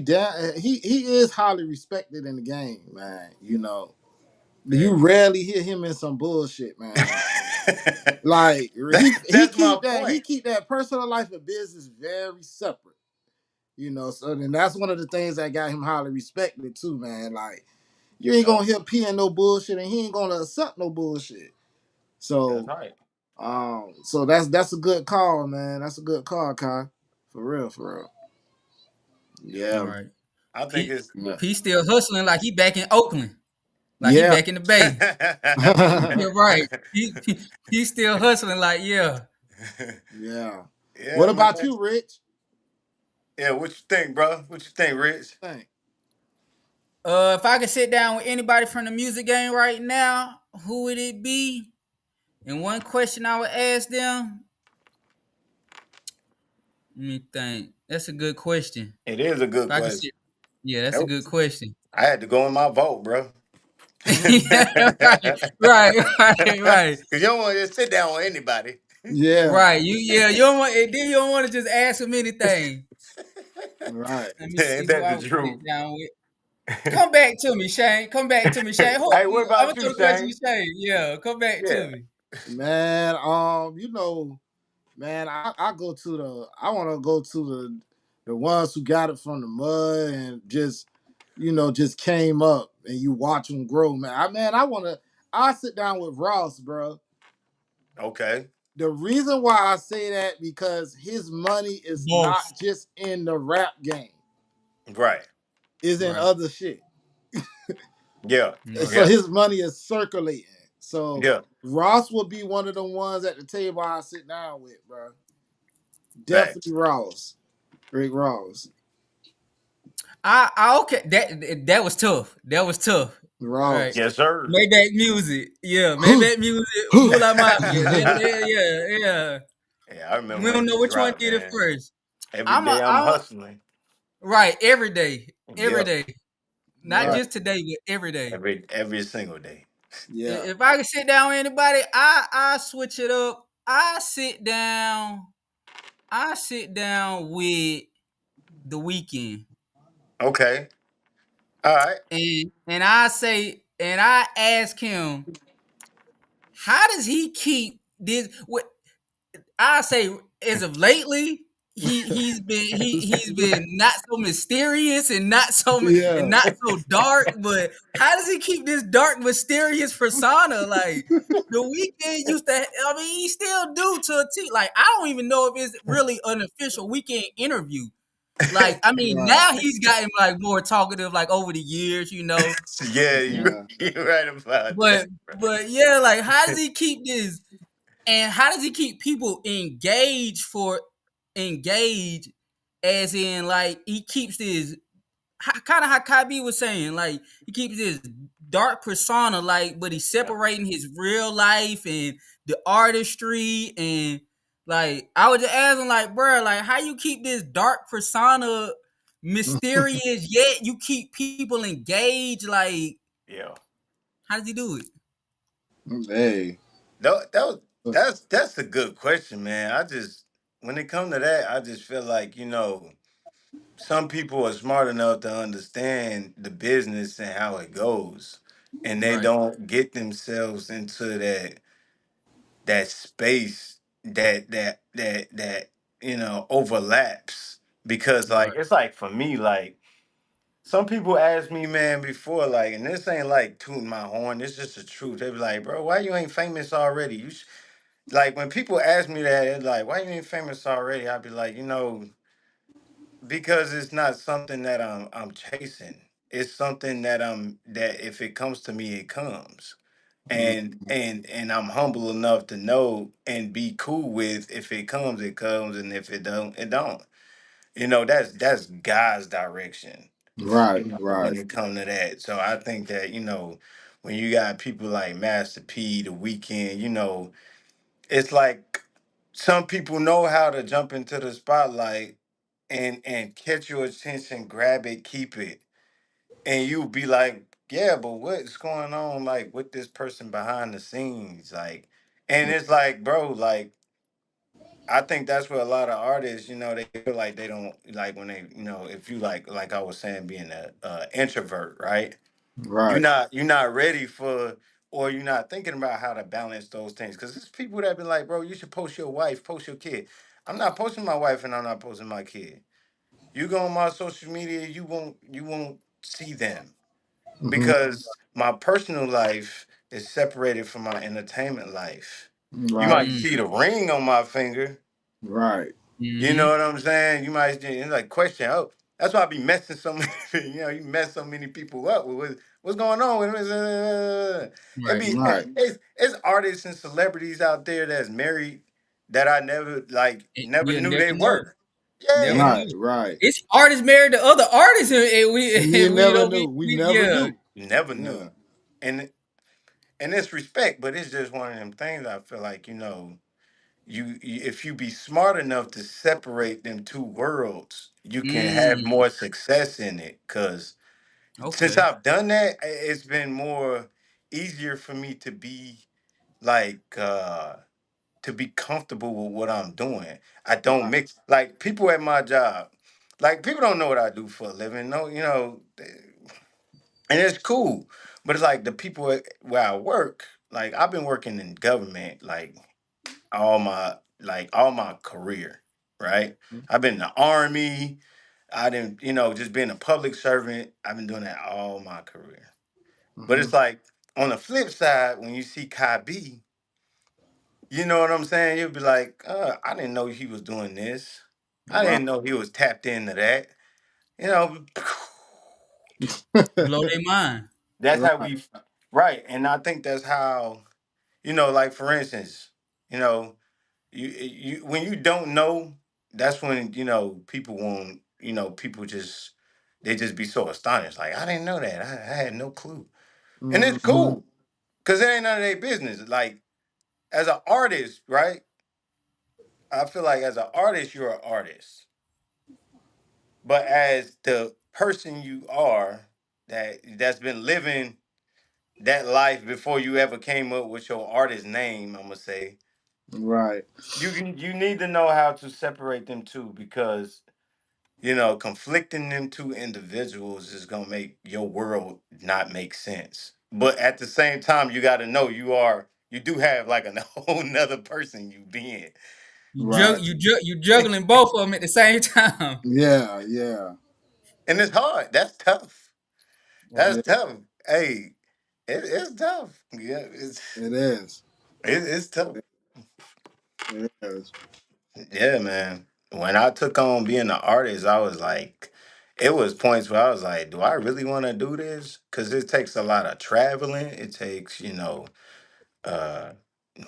He is highly respected in the game, man. You Facts. rarely hear him in some bullshit, man. Like he That's my keep that he point. keep that personal life and business very separate. So then that's one of the things that got him highly respected too, man. Like you ain't Yep, gonna hear P in no bullshit, and he ain't gonna accept no bullshit. that's So, right. that's a good call, man. That's a good call, Kai. For real, for real. All Yeah, right. I think P it's yeah, P still hustling like he back in Oakland, like he yeah. back in the Bay. Yeah, right. He still hustling like yeah. Yeah. What yeah, about man. you, Rich? Yeah, what you think, bro? What you think, Rich? Think. If I could sit down with anybody from the music game right now, who would it be? And one question I would ask them. Let me think. That's a good question. It is a If good I could question. sit, yeah, that's a Nope. good question. I had to go in my vote, bro. Yeah, right. Cause you don't want to just sit down with anybody. Yeah. Right. You don't want and then you don't want to just ask them anything. Right. Let me Ain't see who that I the would sit truth? down with. Come back to me, Shane. Come back to me, Shane. Hey, what I'm gonna about throw you, the question Shane? to Shane. Yeah, come back to Yeah. me. Man, man, I go to I wanna go to the ones who got it from the mud and just came up and you watch them grow, man. I sit down with Ross, bro. Okay. The reason why I say that because his money is Boss. not just in the rap game, Right. is in Right. other shit. Yeah. Right. So Yeah. his money is circulating. So Yeah. Ross will be one of the ones at the table I sit down with, bro. Facts. Definitely Ross. Rick Ross. I okay. That was tough. That was tough. Right. Ross. Yes, sir. Maybach music. Yeah, Maybach music. Moolah Mafia. Yeah, yeah. Yeah, I remember We when don't know he which one dropped, did it man. first. Every day I'm I'm a, hustling. right every day, every Yep. day, not Right. Yep. just today, but every day. Every single day. Yeah. If I could sit down with anybody, I switch it up. I sit down. I sit down with the weekend, Okay. All right. and I ask him, how does he keep this? What I say as of lately. he's been not so mysterious and not so and Yeah. not so dark, but how does he keep this dark mysterious persona? Like the weekend used to, I mean, he still do to a T. Like I don't even know if it's really an official weekend interview. Like I mean, Right. now he's gotten like more talkative, like over the years, you know. Yeah, Yeah. you're right about that. But but yeah, like how does he keep this? And how does he keep people engaged as in like he keeps this kind of how Kie B was saying, like he keeps this dark persona, like but he's Yeah. separating his real life and the artistry and like I was just asking like, bro, like how you keep this dark persona mysterious yet you keep people engaged, like Yeah. how does he do it? Hey. That's a good question, man. I just when it comes to that, I just feel like, some people are smart enough to understand the business and how it goes. And they Right, don't get themselves into that space that overlaps. Because like right, it's like for me, like some people ask me, man, before, like, and this ain't like tooting my horn, it's just the truth. They be like, bro, why you ain't famous already? Like when people ask me that, it's like, why you ain't famous already? I'd be like, because it's not something that I'm chasing. It's something that if it comes to me, it comes. And I'm humble enough to know and be cool with if it comes, it comes, and if it don't, it don't. That's God's direction. Right. Right. When it comes to that. So I think that, when you got people like Master P, The Weeknd, it's like some people know how to jump into the spotlight and catch your attention, grab it, keep it, and you be like, yeah, but what's going on like with this person behind the scenes, like, and it's like, bro, like. I think that's where a lot of artists, they feel like they don't like when they, if you like I was saying, being a introvert, right? You're Right. not you're not ready for, or you're not thinking about how to balance those things. Because there's people that be like, bro, you should post your wife, post your kid. I'm not posting my wife and I'm not posting my kid. You go on my social media, you won't see them Hmm. because my personal life is separated from my entertainment life. You Right. might mm, see the ring on my finger. Right. You know mm-hmm. what I'm saying? You might it's like question. Oh, that's why I be messing so many. You mess so many people up with what's going on with it. Right, Be Right. it's artists and celebrities out there that's married that I never we'll knew never they know. were. Never Yeah, Right. know. Right. It's artists married to other artists, and we You and we never don't knew. be We we, never yeah. knew. never Yeah. knew. And and it's respect, but it's just one of them things. I feel like if you be smart enough to separate them two worlds, you can have Mm, more success in it. Cause since okay, I've done that, it's been more easier for me to be like to be comfortable with what I'm doing. I don't Right. mix like people at my job. Like people don't know what I do for a living. No, and it's cool. But it's like the people where I work, like I've been working in government, like all my career, right? I've been in the army. I didn't, just being a public servant. I've been doing that all my career. But Hmm. it's like on the flip side, when you see Kie B, you know what I'm saying? You'll be like, I didn't know he was doing this. I Right. didn't know he was tapped into that. You know, blow their mind. that's how Right. we, right. And I think that's how, like for instance, you know, you when you don't know, that's when people won't. People just be so astonished. Like I didn't know that. I had no clue, and it's Hmm. cool because it ain't none of their business. Like as an artist, right? I feel like as an artist, you're an artist, but as the person you are that's been living that life before you ever came up with your artist name, I'm gonna say Right. you need to know how to separate them two because conflicting them two individuals is gonna make your world not make sense. But at the same time, you got to know you do have like a whole nother person you being. Right. You juggling both of them at the same time. Yeah, yeah. And it's hard. That's tough. That's Yeah, tough. Hey, it's tough. Yeah, it is. it's tough. It is. Yeah, man. When I took on being an artist, I was like, it was points where I was like, do I really want to do this? Because it takes a lot of traveling. It takes, uh,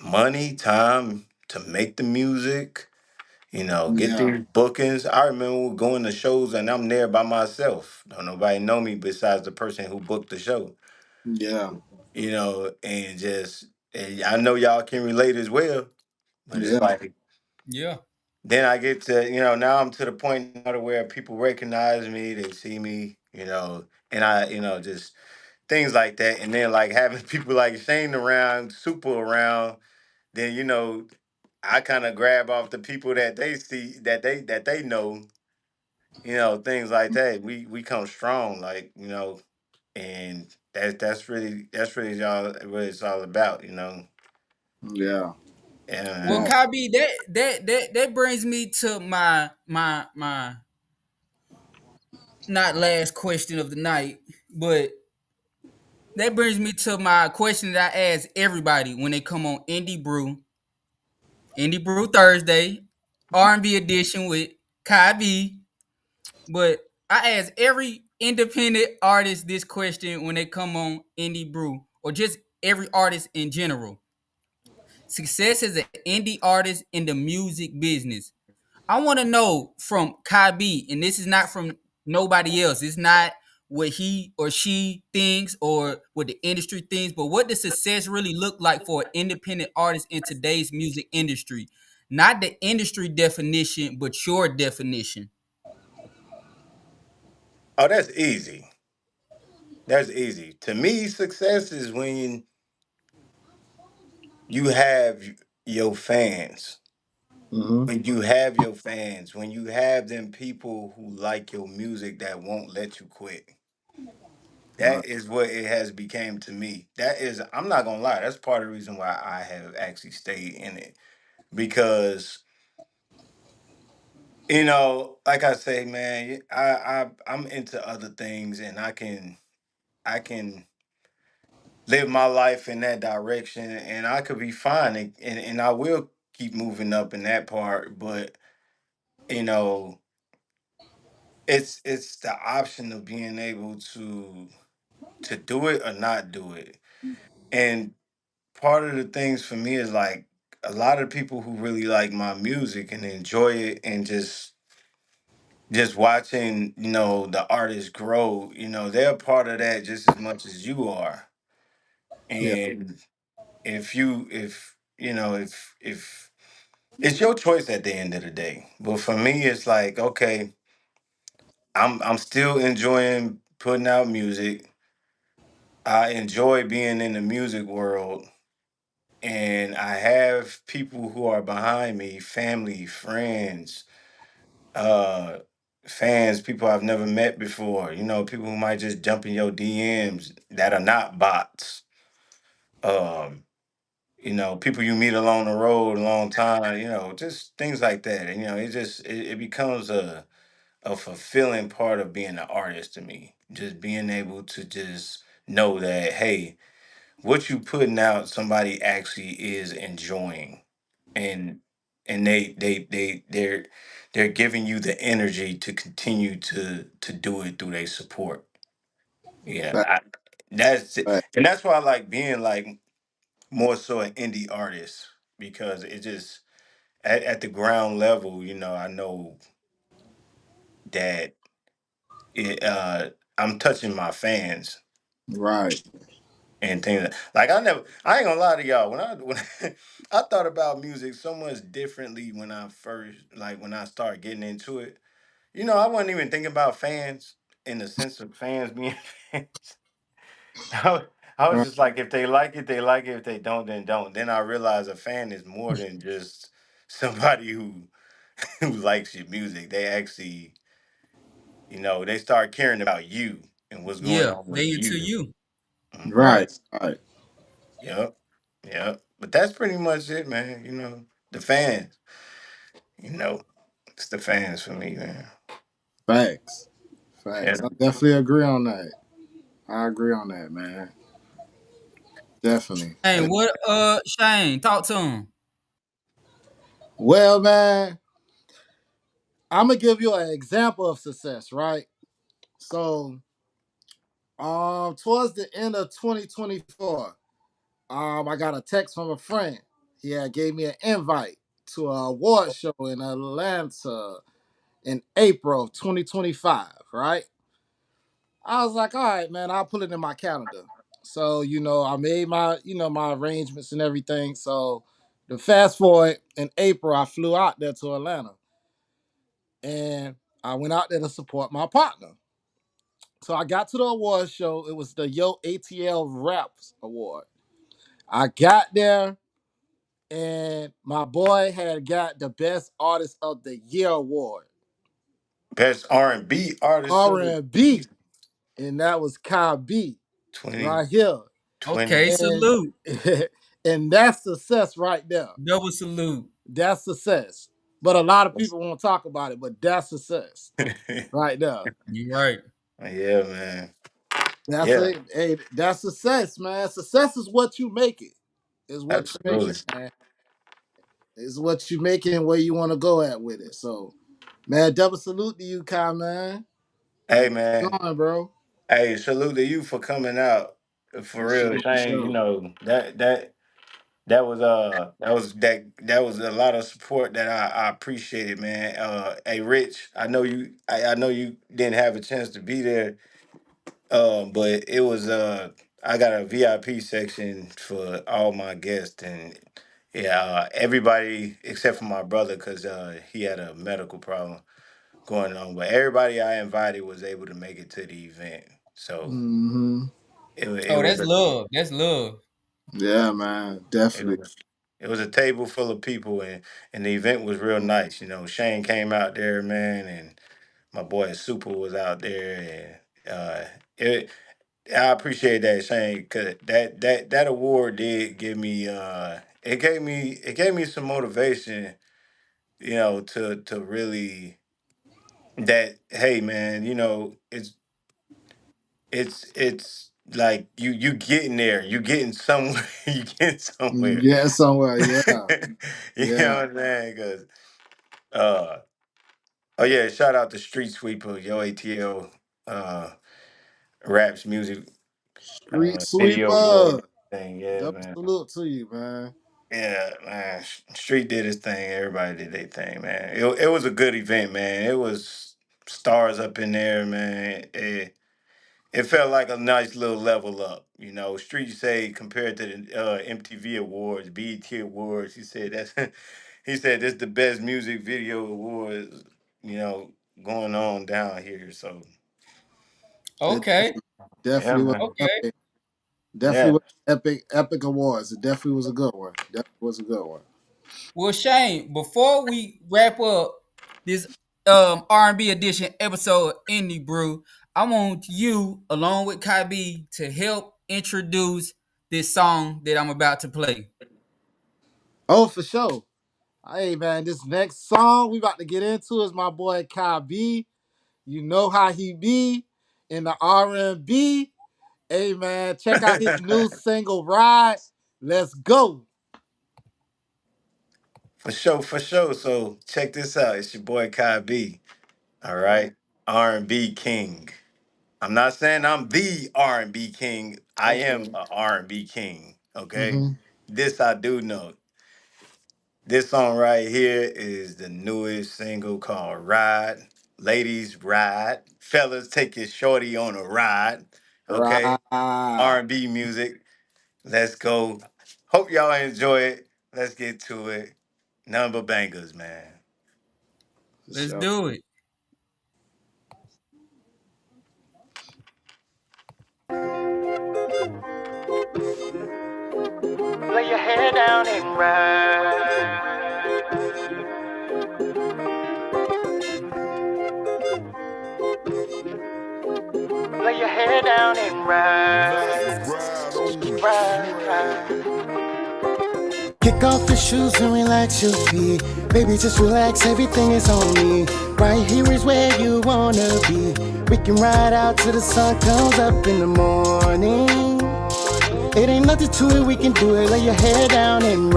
money, time to make the music, get Yeah, these bookings. I remember going to shows and I'm there by myself. Don't nobody know me besides the person who booked the show, yeah, and just, and I know y'all can relate as well, but it's yeah, like, Yeah. then I get to, now I'm to the point now to where people recognize me, they see me, and I, just things like that. And then like having people like Shane around, Super around, then I kind of grab off the people that they see that they know, things like that. We come strong, like, and that's really y'all what it's all about. yeah. Well, And Yeah. Kie B, that brings me to my not last question of the night, but that brings me to my question that I ask everybody when they come on Indie Brew Thursday, R&B edition with Kie B. But I ask every independent artist this question when they come on Indie Brew, or just every artist in general. Success as an indie artist in the music business. I want to know from Kie B, and this is not from nobody else. It's not what he or she thinks or what the industry thinks, but what does success really look like for an independent artist in today's music industry? Not the industry definition, but your definition. oh, that's easy. That's easy. To me, success is when you have your fans. Mm-hmm. When you have your fans, when you have them people who like your music that won't let you quit. Right. That is what it has became to me. That is, I'm not gonna lie, that's part of the reason why I have actually stayed in it. Because, like I say, man, I'm into other things and I can live my life in that direction and I could be fine and I will keep moving up in that part, but you know, it's the option of being able to do it or not do it. And part of the things for me is like a lot of people who really like my music and enjoy it and just watching, the artist grow, they're part of that just as much as you are. Yeah. And if it's your choice at the end of the day. But for me it's like, okay, I'm still enjoying putting out music. I enjoy being in the music world and I have people who are behind me, family, friends, uh fans, people I've never met before, people who might just jump in your DMs that are not bots. Um, people you meet along the road a long time, just things like that. And it becomes a fulfilling part of being an artist to me. Just being able to just know that, hey, what you putting out somebody actually is enjoying, and they're giving you the energy to continue to do it through their support. Yeah, Fact, that's it. fact. And that's why I like being like more so an indie artist, because it just at the ground level, I know that I'm touching my fans Right. and things like I ain't gonna lie to y'all. When I thought about music so much differently when I first, like, when I started getting into it. I wasn't even thinking about fans in the sense of fans being fans. I, wa- I was Right. just like, if they like it, they like it. If they don't, then don't. Then I realized a fan is more than just somebody who likes your music. They actually, they start caring about you and what's going Yeah, on with they into you. you. Right. Right. Right. Yep. Yep. But that's pretty much it, man. The fans. You know, it's the fans for me, man. Facts. Yeah. Facts. I definitely agree on that. I agree on that, man. Definitely. Shane, what Shane, talk to him. Well, man, I'm gonna give you an example of success, right? So, towards the end of 2024, I got a text from a friend. He had gave me an invite to an award show in Atlanta in April of 2025, right? I was like, all right, man, I'll put it in my calendar. So, I made my, my arrangements and everything. So the fast forward in April, I flew out there to Atlanta and I went out there to support my partner. So I got to the award show. It was the Yo ATL Raps Award. I got there and my boy had got the Best Artist of the Year award, Best R&B artist of the R&B, and that was Kie B twenty right here. twenty. Okay, And salute. and that's success right there. Double salute. That's success. But a lot of people won't talk about it, but that's success right there. You right. Yeah, man. That's Yeah, it. Hey, that's success, man. Success is what you make it. Is what you make absolutely. it, man. Is what you make it and where you want to go at with it. So, man, double salute to you, Kai, man. Hey, And keep man. going, bro. Hey, salute to you for coming out. For For real, sure, for Shane. You sure. know that was a lot of support that I appreciated, man. Hey, Rich, I know you didn't have a chance to be there, but it was I got a VIP section for all my guests, and yeah, everybody except for my brother because he had a medical problem going on, but everybody I invited was able to make it to the event. So Hmm. it Oh, was that's love. That's love. Yeah, man. it Definitely. was it was a table full of people, and the event was real nice. You know, Shane came out there, man, and my boy Super was out there, and it. I appreciate that, Shane, because that award did give me it gave me some motivation, you know, to really that hey man, you know, it's like you getting there, you getting somewhere, you getting somewhere. Yeah, somewhere. Yeah. You know Yeah. what I'm saying? Because uh, oh yeah, shout out to Street Sweeper, Yo ATL, uh, raps music, Street video award sweeper. thing. Yeah, Double man. salute to you, man. Yeah, man. Street did his thing. Everybody did their thing, man. It was a good event, man. It was stars up in there, man. It felt like a nice little level up. You know, Street say compared to the MTV Awards, BET Awards, he said that's he said this the best music video awards, you know, going on down here. So It Okay. yeah, definitely was man. Okay. epic. Definitely Yeah. was epic awards. It definitely was a good one. Definitely was a good one. Well, Shane, before we wrap up this R&B edition episode of Indie Brew, I want you, along with Kie B, to help introduce this song that I'm about to play. Oh, for sure. Hey man, this next song we about to get into is my boy Kie B. You know how he be in the R&B. Hey man, check out his new single Ride. Let's go. For sure, for sure. So check this out. It's your boy Kie B. All right. R&B king. I'm not saying I'm the R&B king. I am Okay. a R&B king. Okay. Mm-hmm. This I do know. This song right here is the newest single called Ride. Ladies, ride. Fellas, take your shorty on a ride. Okay. Right. R&B music. Let's go. Hope y'all enjoy it. Let's get to it. None but bangers, man. For Let's sure. do it. Lay your head down and ride. Lay your head down and ride. Ride. kick off your shoes and relax your feet. Baby, just relax, everything is on me. Right here is where you wanna be. We can ride out till the sun comes up in the morning. It ain't nothing to it, we can do it. Lay your head down and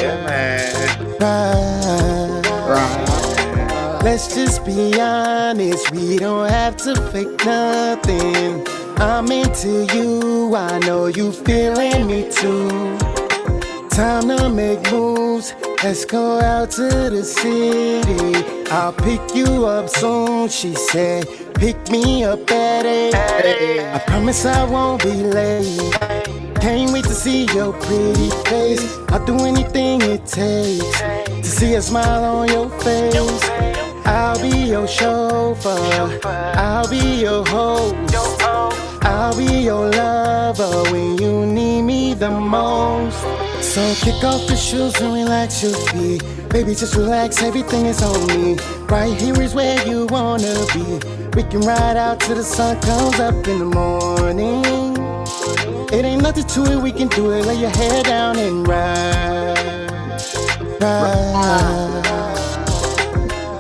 Yeah, ride, man. ride. Right. Let's just be honest, we don't have to fake nothing. I'm into you, I know you feeling me too. Time to make moves, let's go out to the city. I'll pick you up soon, she said, pick me up at 8. I Hey. promise I won't be late. Can't wait to see your pretty face. I'll do anything it takes to see a smile on your face. I'll be your chauffeur, I'll be your host, I'll be your lover when you need me the most. So kick off your shoes and relax your feet. Baby, just relax, everything is on me. Right here is where you wanna be. We can ride out till the sun comes up in the morning. It ain't nothing to it, we can do it. Lay your head down and ride, ride.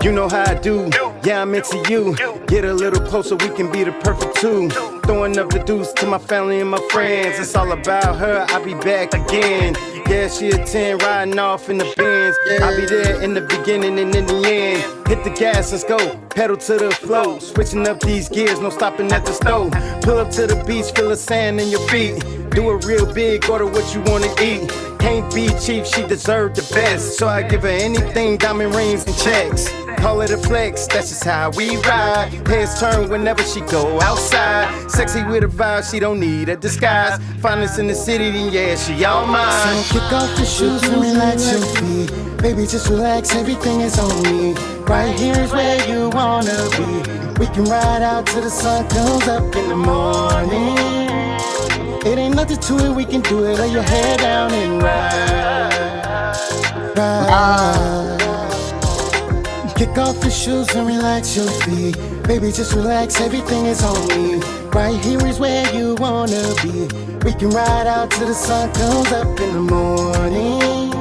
You know how I do, yeah, I'm into you. Get a little closer, we can be the perfect two. Throwing up the deuce to my family and my friends. It's all about her, I'll be back again. Yeah, she a 10, riding off in the Benz. I'll be there in the beginning and in the end. Hit the gas, let's go, pedal to the flow. Switching up these gears, no stopping at the stove. Pull up to the beach, feel the sand in your feet. Do it real big, order what you wanna eat. Can't be cheap, she deserved the best. So I give her anything, diamond rings and checks. Call it a flex, that's just how we ride. Heads turn whenever she go outside. Sexy with a vibe, she don't need a disguise. Find us in the city, then yeah, she all mine. So kick off your shoes and relax your feet. Baby, just relax, everything is on me. Right here is where you wanna be. We can ride out till the sun comes up in the morning. It ain't nothing to it, we can do it. Lay your head down and ride, Right. ride. Kick off your shoes and relax your feet. Baby, just relax, everything is on me. Right here is where you wanna be. We can ride out till the sun comes up in the morning.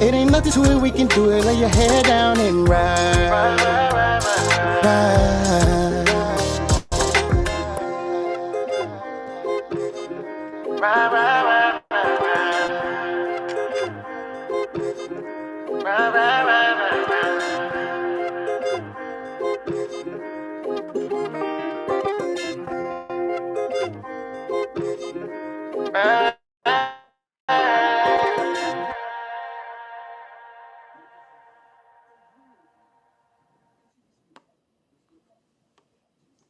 It ain't nothing to it, we can do it. Lay your head down and ride, ride.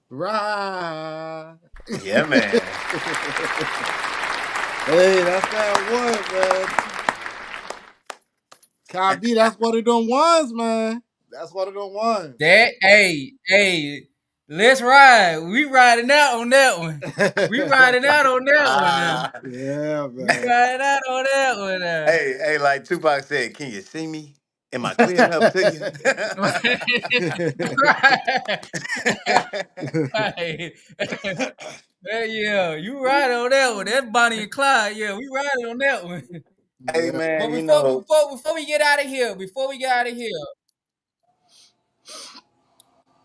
Right. Yeah, man. Hey, that's that one, man. Kie B, that's one of them ones, man. That's one of them ones. That hey, let's ride. We riding out on that one. We riding out on that one now. Ah. Yeah, We man. riding out on that one now. Hey, like Tupac said, can you see me? Am I clear enough to you? Right. Right. Yeah, you right on that one. That's Bonnie and Clyde. Yeah, we riding on that one. Hey, Yeah. But man, before we get out of here,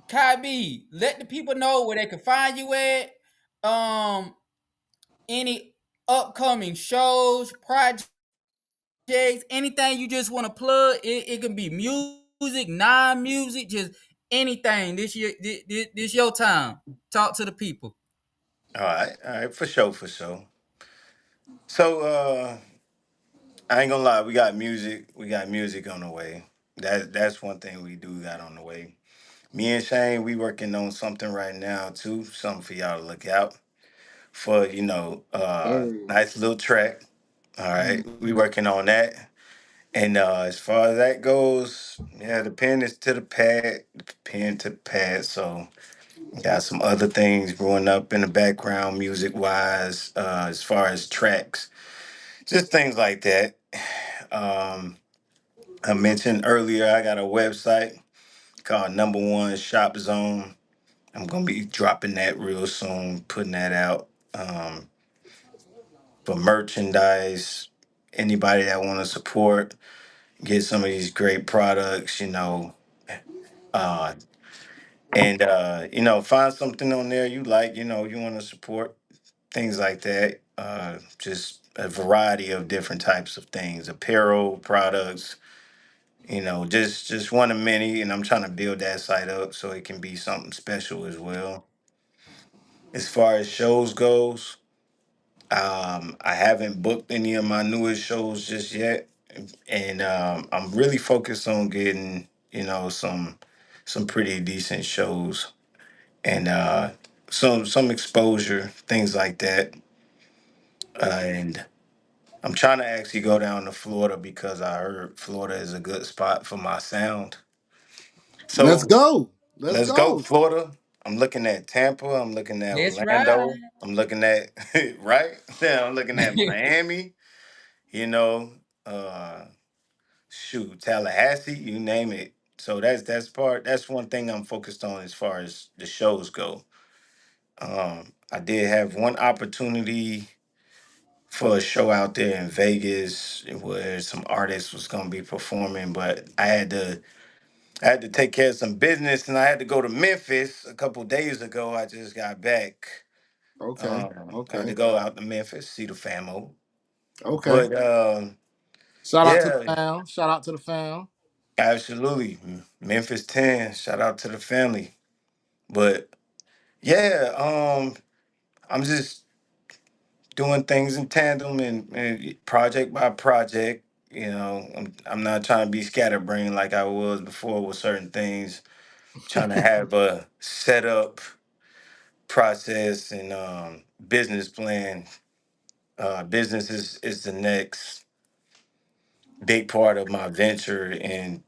Kai B, let the people know where they can find you at. Um, any upcoming shows, projects, anything you just want to plug. It can be music, non-music, just anything. This your time. Talk to the people. all right, for sure, for sure. So, I ain't gonna lie, we got music on the way. That's one thing we do got on the way. Me and Shane, we working on something right now too. Something for y'all to look out for. Hey. Nice little track. All right, we Mhm. working on that. And as far as that goes, yeah, the pen is to the pad, the pen to the pad. So got some other things growing up in the background, music wise, as far as tracks, just things like that. Um, I mentioned earlier, I got a website called Number One Shop Zone. I'm gonna be dropping that real soon, putting that out for merchandise, anybody that want to support, get some of these great products, uh, and find something on there you like, you want to support, things like that. Just a variety of different types of things, apparel products, just one of many, and I'm trying to build that site up so it can be something special as well. As far as shows goes, I haven't booked any of my newest shows just yet, and I'm really focused on getting some pretty decent shows and some exposure, things like that. And I'm trying to actually go down to Florida because I heard Florida is a good spot for my sound. Let's So go. Let's let's go, go. Florida. I'm looking at Tampa. I'm looking at That's right. Orlando. I'm looking at right. Yeah, I'm looking at Miami. You know, uh, shoot, Tallahassee. You name it. So that's one thing I'm focused on as far as the shows go. I did have one opportunity for a show out there in Vegas where some artists was gonna be performing, but I had to take care of some business and I had to go to Memphis a couple days ago. I just got back. Okay. I had to Okay. go out to Memphis, see the famo. Okay. But Shout out to yeah, the fam. Shout out to the fam. absolutely. Memphis 10. Shout out to the family. But yeah, I'm just doing things in tandem and project by project. I'm not trying to be scatterbrained like I was before with certain things. Trying to have a setup process and business plan. Business is the next big part of my venture and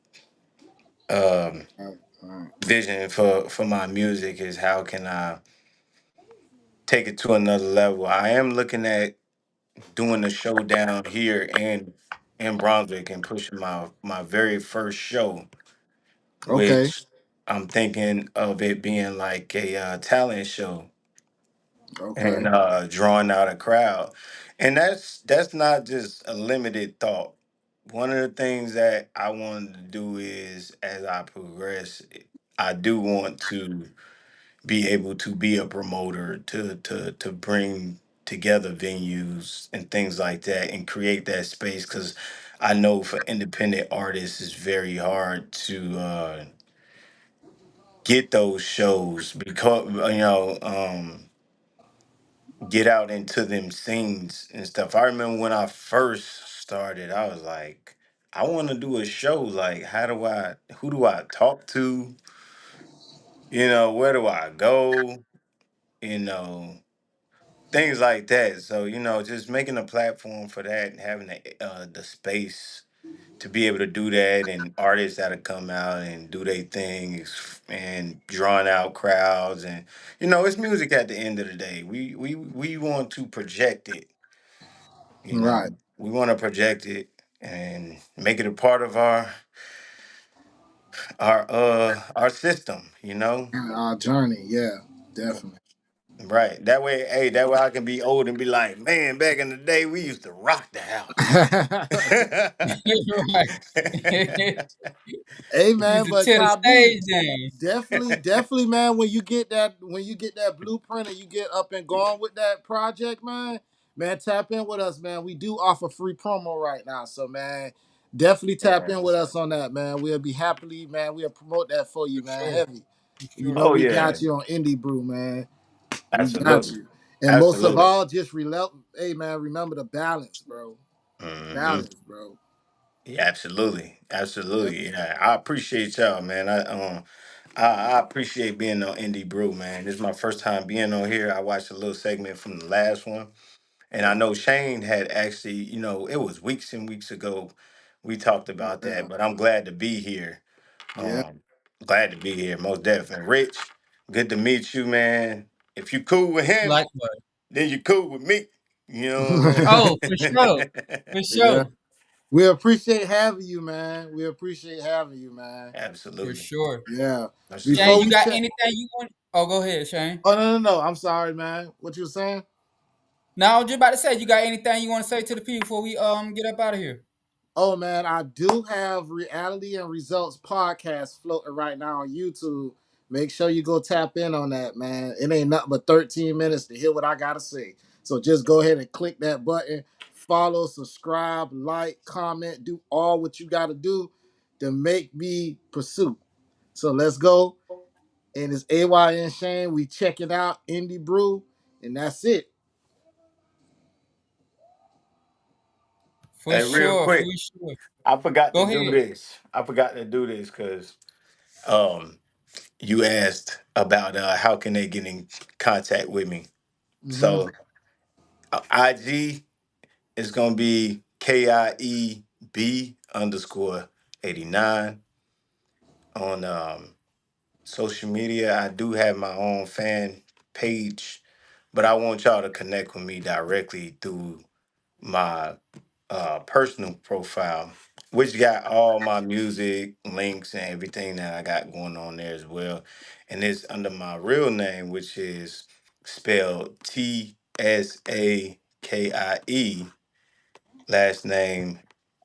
um, All right. All right. vision for my music is how can I take it to another level. I am looking at doing a show down here in Brunswick and pushing my very first show, Okay. which I'm thinking of it being like a talent show and Okay. drawing out a crowd. And that's not just a limited thought. One of the things that I wanted to do is as I progress, I do want to be able to be a promoter to bring together venues and things like that and create that space because I know for independent artists it's very hard to get those shows because get out into them scenes and stuff. I remember when I first started, I was like, I want to do a show. Like, who do I talk to? Where do I go? You know, things like that. So, just making a platform for that and having the space to be able to do that and artists that'll come out and do their things and drawing out crowds and it's music at the end of the day. We want to project it. Right. We want to project it and make it a part of our system, Our journey. Yeah. Definitely. Right. That way I can be old and be like, man, back in the day we used to rock the house. Right. Hey Used man, to but tear the Kie B, stage down. definitely, man. When you get that blueprint and you get up and going with that project, man, tap in with us, man. We do offer free promo right now, so man, definitely tap Yeah. in with us on that, man. We'll be happily, man. We'll promote that for For you, man. sure. Heavy. For You sure. know Oh we yeah. got you on Indie Brew, man. We got Absolutely. you. And most of Absolutely. all, just hey man, remember the balance, bro. Hmm. Balance, bro. Yeah, absolutely. Yeah. Absolutely. Yeah. I appreciate y'all, man. I appreciate being on Indie Brew, man. This is my first time being on here. I watched a little segment from the last one. And I know Shane had actually, it was weeks and weeks ago we talked about Yeah. that, but I'm glad to be here. Yeah. Um, glad to be here, most definitely. Rich, good to meet you, man. If you cool with him, Likewise. then you cool with me. You know what Oh, I'm for sure. saying? For Yeah. sure. We appreciate having you, man. We appreciate having you, man. For Absolutely. sure. Yeah. Shane, Before Absolutely. you we got check. anything you want? Oh, go ahead, Shane. Oh no, no, no. I'm sorry, man. What you were saying? Now, I was just about to say, you got anything you want to say to the people before we get up out of here? Oh man, I do have Reality and Results podcast floating right now on YouTube. Make sure you go tap in on that, man. It ain't nothing but 13 minutes to hear what I gotta say. So just go ahead and click that button, follow, subscribe, like, comment, do all what you gotta do to make me pursue. So let's go. And it's AYN Shane. We check it out, Indie Brew, and that's it. For Hey, real sure, for quick, sure. I forgot to Go do ahead. this. I forgot to do this because um you asked about how can they get in contact with me. Mm-hmm. So IG is gonna be KIEB_89 on social media. I do have my own fan page, but I want y'all to connect with me directly through my personal profile, which got all my music links and everything that I got going on there as well. And it's under my real name, which is spelled TSAKIE, last name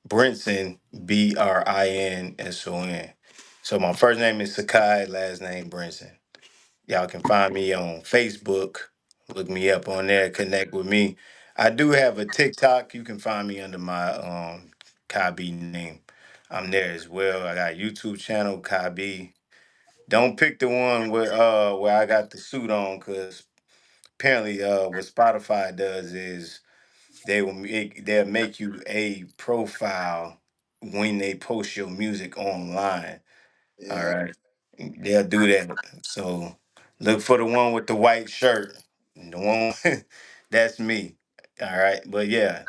Brinson, BRINSON. So my first name is Sakai, last name Brinson. Y'all can find me on Facebook. Look me up on there. Connect with me. I do have a TikTok. You can find me under my Kie B name. I'm there as well. I got a YouTube channel, Kie B. Don't pick the one where I got the suit on, because apparently what Spotify does is they'll make you a profile when they post your music online. All Yeah, right. They'll do that. So look for the one with the white shirt. The one that's me. All right. But yeah.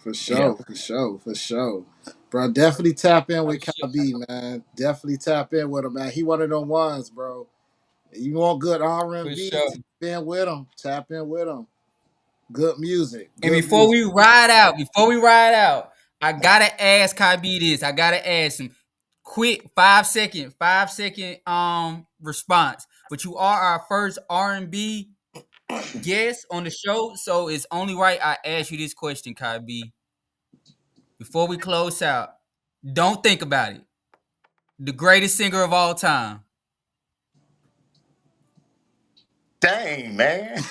for Yeah. sure, for sure, for sure. Bro, definitely tap in For with sure. Cal B, man. Definitely tap in with him, man. He one of them ones, bro. You want good For R&B? sure. Tap in with him. Tap in with him. Good music. And Good music. before we ride out, I gotta ask Kyb this. I gotta ask him. Quick 5 second response. But you are our first R&B guest on the show, so it's only right I ask you this question, Kyb. Before we close out, don't think about it. The greatest singer of all time. Dang, man.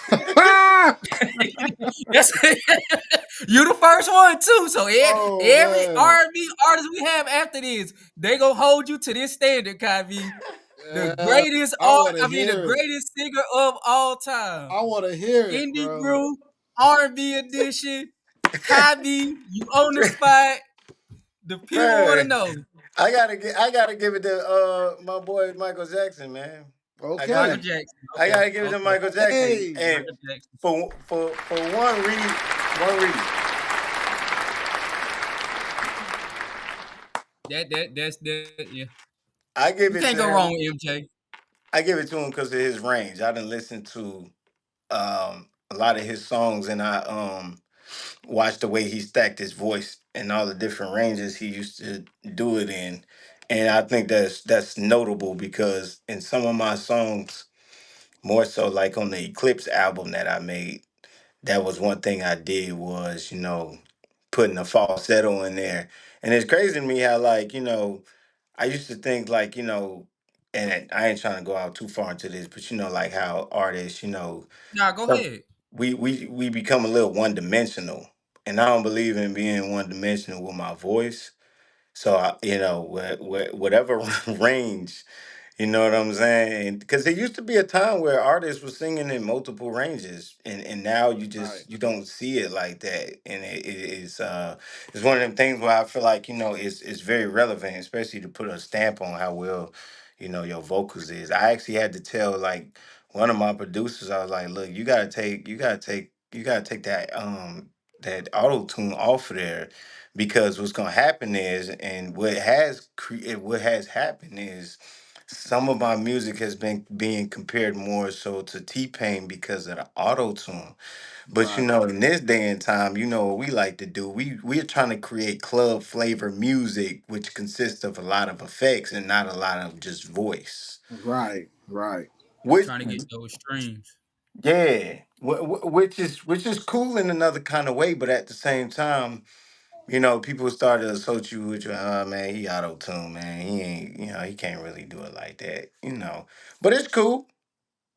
That's you the first one too. So Oh every man. R&B artist we have after this, they gonna hold you to this standard, Kyb. The Yeah, greatest I want to the hear it. greatest singer of all time. I want to hear it, Indie bro. Brew, R&B edition, Kyb, you on the spot. The people want to Man. know. I gotta give it to my boy Michael Jackson, man. I Okay. Michael gotta Jackson. I Okay, gotta give it to okay. Michael Jackson. Hey. And Michael Jackson. for one reason. That's yeah. I give You it can't to go wrong him. with MJ. I give it to him because of his range. I didn't listen to a lot of his songs, and I watched the way he stacked his voice and all the different ranges he used to do it in. And I think that's notable because in some of my songs, more so like on the Eclipse album that I made, that was one thing I did was, putting a falsetto in there. And it's crazy to me how, like, I used to think like, and I ain't trying to go out too far into this, but like how artists, Nah, go some- ahead. we become a little one dimensional, and I don't believe in being one dimensional with my voice. So I, whatever range, you know what I'm saying? Because there used to be a time where artists were singing in multiple ranges, and now Right. you don't see it like that, and it's one of them things where I feel like it's very relevant, especially to put a stamp on how well your vocals is. I actually had to tell like one of my producers, I was like, look, you gotta take that auto tune off of there, because what's gonna happen is, and what has happened is, some of my music has been being compared more so to T Pain because of the auto tune. But Right. in this day and time, what we like to do. We're trying to create club flavor music, which consists of a lot of effects and not a lot of just voice. Right. Right. Which Trying to get those streams. Yeah, which is cool in another kind of way, but at the same time, people started to associate you with you. Oh man, he auto tune, man. He ain't, he can't really do it like that. But it's cool.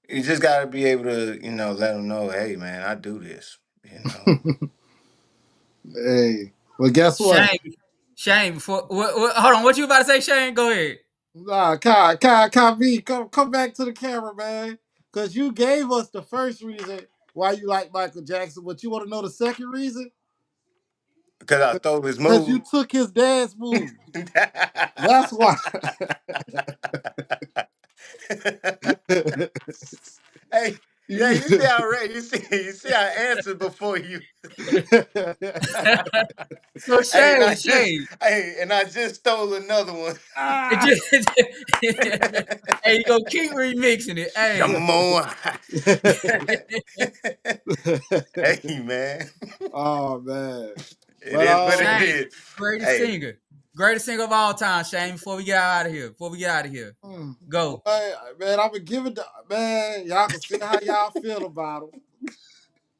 You just gotta be able to, let them know, hey man, I do this. You know. Hey, well, guess what? Shane, Shane, before hold on, what you about to say, Shane? Go ahead. Nah, Kai B, come back to the camera, man. Cause you gave us the first reason why you like Michael Jackson, but you want to know the second reason? Because I stole his Cause you move. took his dad's move. That's why. Hey, yeah, You- you see how you see I answered before you. So Hey, and I Shane, just Shane, hey, and I just stole another one. it ah. just, hey, you gonna keep remixing it, hey. Come on. Hey man. Oh man, It but is what it Shane, is. greatest Hey, singer, greatest singer of all time. Shane, before we get out of here, boy, go. man, I'm gonna give it to man. Y'all can say how y'all feel about him.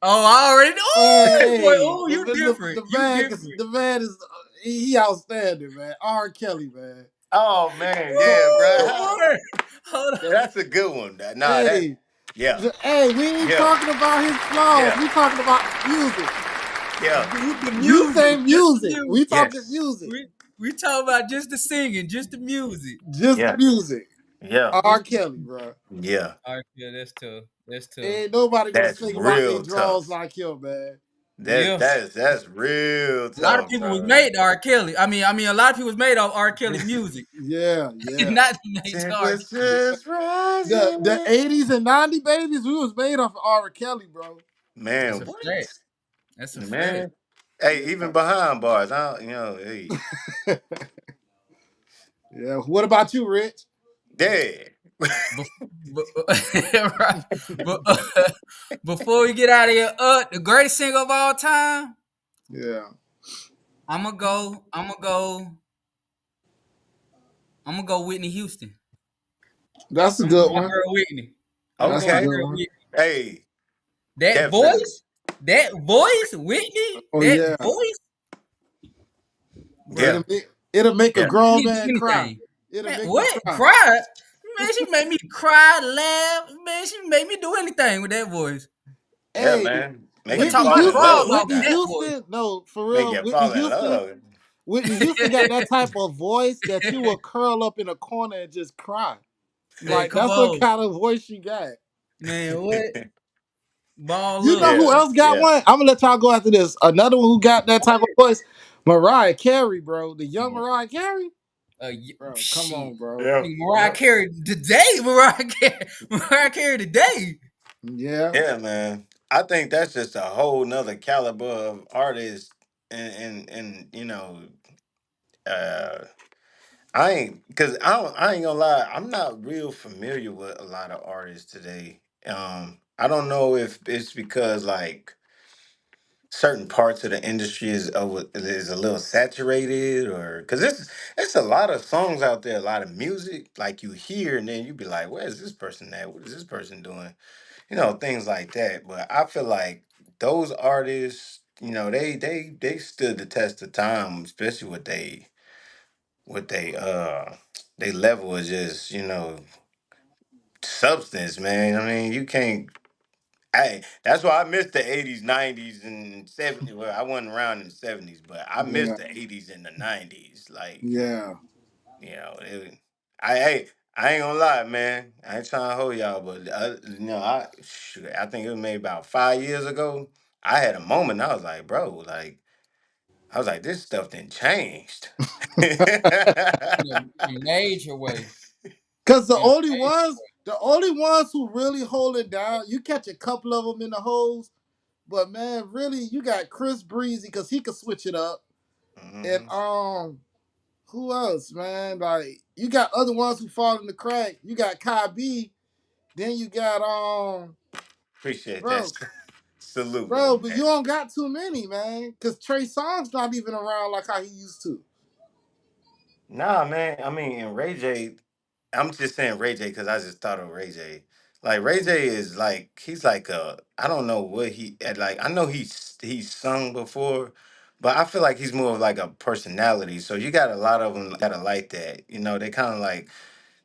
Oh, I already know. Man, Oh, boy, hey, oh, you different. You different. the man is he outstanding, man. R. Kelly, man. oh man, yeah, Woo, bro. boy. Hold Yeah, on. that's a good one. Nah, that Hey, yeah, hey, we ain't yeah, talking about his flaws. yeah, We talking about music. yeah, The You say music, just the music. We music. talking yes, music. We talk about just the singing, just the music. Just yeah, music. yeah, R. Just the, Kelly, bro. yeah. all right, yeah, that's tough. That's tough. Ain't nobody gonna That's sing about their real draws tough. like him, man. That's Yeah. that's that's real A lot of tough, people was bro. made to R. Kelly. I mean, a lot of people was made off R. Kelly music, Yeah, yeah. not made to R. Kelly. Temperatures The rising. 80s and 90s babies, we was made off of R. Kelly, bro. That's Man, a what? fact. That's a fact. Man. Hey, Yeah. even behind bars, I don't, hey. Yeah. What about you, Rich? Yeah. Bef- right. But before we get out of here, the greatest singer of all time. Yeah. I'm gonna go. I'm gonna go. Whitney Houston. That's a I'm gonna good go my one. girl Whitney. I'm gonna That's go a my Okay. good girl one. Whitney. Hey, That definitely. voice, Whitney. Oh That yeah. voice, Yeah. bruh. It'll make a Yeah. grown She can do man cry. anything. It'll Man, make you what? cry. Cry? Man, she made me cry, laugh. Man, she made me do anything with that voice. Yeah, Hey, man. Make But you Whitney talk fall about in Houston, crawl love off with Whitney that. that voice. Houston, no, for Make real, you fall in love. Whitney Houston got that type of voice that you will curl up in a corner and just cry. Man, Like come that's what on. kind of voice she got. Man, what? Ball You up. know who Yeah. else got Yeah. one? I'm gonna let y'all go after this. Another one who got that type of voice, Mariah Carey, bro. The young Mariah Carey, bro. Come Shit. on, bro. Yeah. Nigga, Mariah Yeah. Carey today. Mariah Carey today. Yeah, Yeah, man. I think that's just a whole nother caliber of artist and uh I ain't gonna lie, I'm not real familiar with a lot of artists today. I don't know if it's because like certain parts of the industry is a little saturated, or because it's a lot of songs out there, a lot of music like you hear and then you be like, where's this person at, what is this person doing, things like that. But I feel like those artists, they stood the test of time, especially with they level is just, substance, man. I mean, you can't. That's why I missed the 80s, 90s, and 70s. Well, I wasn't around in the 70s, but I missed yeah, the 80s and the 90s. Like, yeah. it, hey, I ain't gonna lie, man. I ain't trying to hold y'all, but I think it was maybe about 5 years ago. I had a moment. I was like, bro, like, I was like, this stuff didn't changed. In a major way. Cause In a major the only ones who really hold it down, you catch a couple of them in the holes, but man, really, you got Chris Breezy because he could switch it up, and Hmm. who else, man? Like you got other ones who fall in the crack. You got Kie B, then you got Appreciate that. bro, Salute, bro, little but man. you don't got too many, man. Cause Trey Songz not even around like how he used to. Nah, man. I mean, and Ray J, I'm just saying Ray J because I just thought of Ray J. Like Ray J is like he's like a I don't know what he like I know he's sung before, but I feel like he's more of like a personality. So you got a lot of them that are like that. You know, they kind of like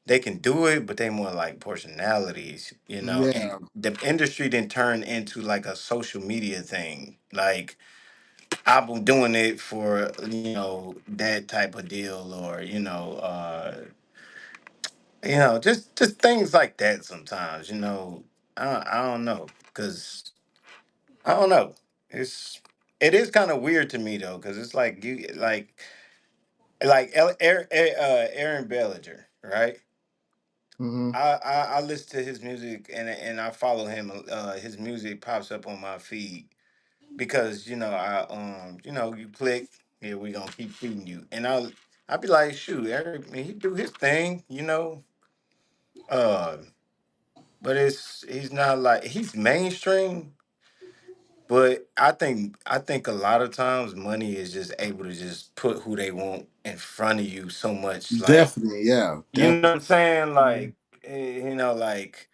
they can do it, but they more like personalities. You know, and Yeah, the industry then turned into like a social media thing. Like I've been doing it for that type of deal, or just things like that. Sometimes I don't know because I don't know. It is kind of weird to me though because it's like you Aaron Bellinger, right? hmm I listen to his music and I follow him. His music pops up on my feed because you click, here we gonna keep feeding you, and I'll be like, shoot, Eric, man, he do his thing, uh, but he's not like he's mainstream, but I think a lot of times money is just able to just put who they want in front of you so much, like definitely. Yeah, you know what I'm saying, definitely. like like.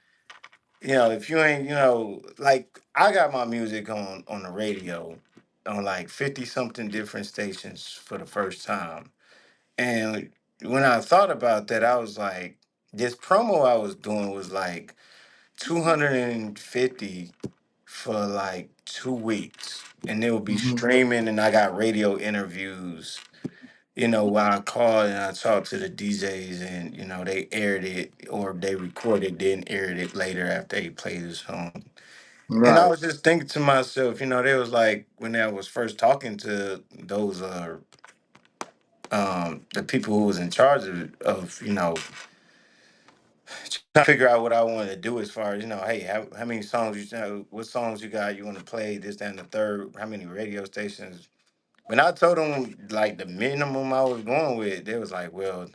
If you ain't, like I got my music on the radio on like 50 something different stations for the first time. And when I thought about that, I was like, this promo I was doing was like 250 for like 2 weeks. And it would be hmm streaming and I got radio interviews. While I called and I talked to the DJs and, they aired it or they recorded, then aired it later after they played the song. And I Right, was just thinking to myself, they was like when I was first talking to those the people who was in charge of trying to figure out what I wanted to do as far as, hey, how many songs what songs you got, you want to play, this, that, and the third, how many radio stations. When I told them like the minimum I was going with, they was like, well,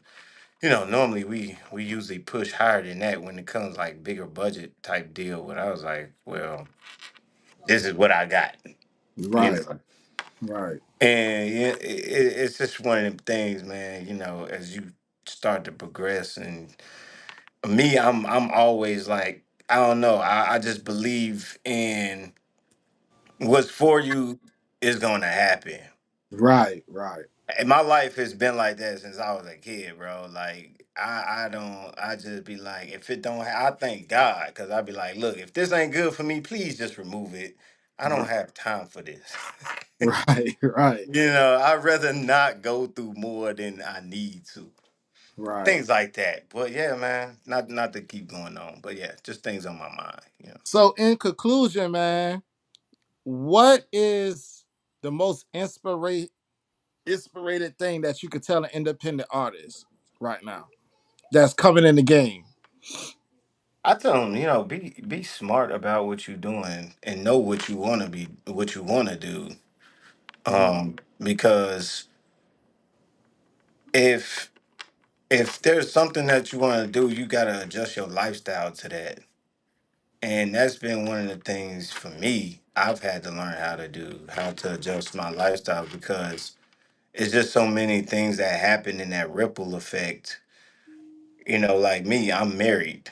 normally we usually push higher than that when it comes like bigger budget type deal. But I was like, well, this is what I got, you right, know. right, And yeah, it's just one of them things, man. As you start to progress, and me, I'm always like, I don't know. I just believe in what's for you is going to happen. right, right, And my life has been like that since I was a kid, bro. Like I don't. I just be like, if it don't, I thank God because I be like, look, if this ain't good for me, please just remove it. I don't have time for this. right, right, I'd rather not go through more than I need to. right. Things like that. But yeah, man, not to keep going on. But yeah, just things on my mind. So, in conclusion, man, what is the most inspirated thing that you could tell an independent artist right now that's coming in the game? I tell them, be smart about what you're doing and know what you want to be, what you want to do. Mhm. Because if if there's something that you want to do, you gotta adjust your lifestyle to that. And that's been one of the things for me. I've had to learn how to adjust my lifestyle because it's just so many things that happen in that ripple effect. Like me, I'm married.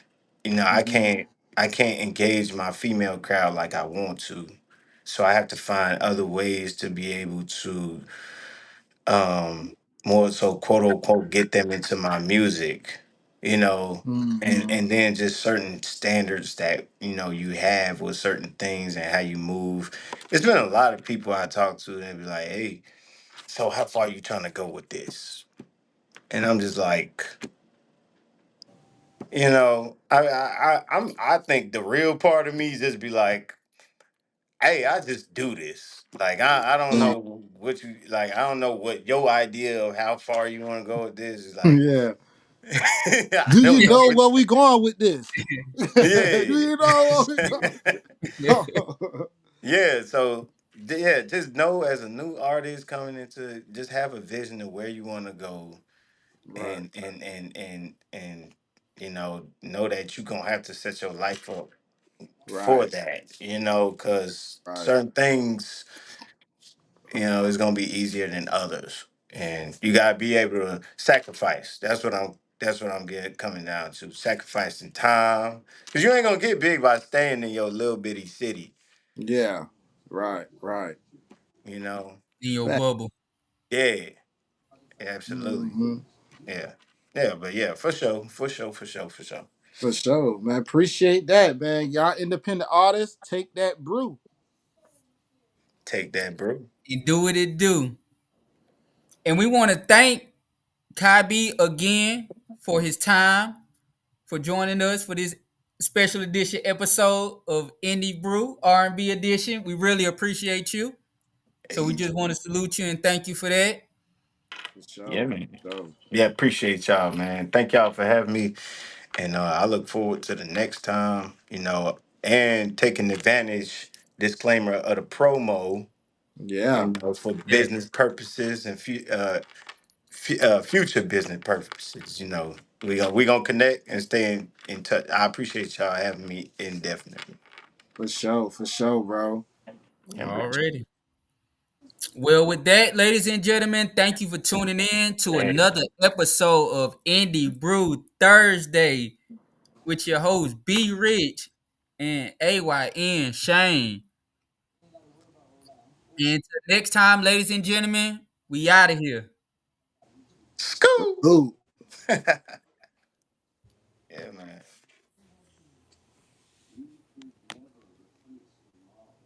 I Mhm. can't engage my female crowd like I want to. So I have to find other ways to be able to more so quote unquote get them into my music, you know, and Mhm. and then just certain standards that you have with certain things and how you move. There's been a lot of people I talk to and be like, hey, so how far you trying to go with this? And I'm just like, I think the real part of me just be like, hey, I just do this. Like I don't Right. know what you like. I don't know what your idea of how far you want to go with this is like. Yeah. I Do you don't know know what. where we going with this? Do Yeah. you know where we going? Yeah. So yeah, just know as a new artist coming into, just have a vision of where you want to go, Right. and know that you gonna have to set your life up for Right. that. Because Right. certain things is gonna be easier than others, and you gotta be able to sacrifice. That's what I'm. That's what I'm getting coming down to. Sacrificing time. Because you ain't gonna get big by staying in your little bitty city, Yeah. Right. Right. you know? in your Fact. bubble. Yeah. Absolutely. Hmm. Yeah. Yeah, but yeah, for sure. For sure, for sure, for sure. For sure, man. Appreciate that, man. Y'all independent artists, take that brew. Take that, bro. And do what it do. And we want to thank Kie B again for his time, for joining us for this special edition episode of Indie Brew R&B edition. We really appreciate you. So we Hey, just want to salute you and thank you for that. For yeah, sure. man. For sure. Yeah, appreciate y'all, man. Thank y'all for having me. And I look forward to the next time, and taking advantage, disclaimer of the promo, Yeah. for Yeah. business purposes and future business purposes. We gonna connect and stay in touch. I appreciate y'all having me indefinitely. For sure. For sure, bro. And Already. Well, with that, ladies and gentlemen, thank you for tuning in to hey, another episode of Indie Brew Thursday with your host B Rich and AYN Shane. And till next time, ladies and gentlemen, we out of here. school. Ooh. Yeah, man.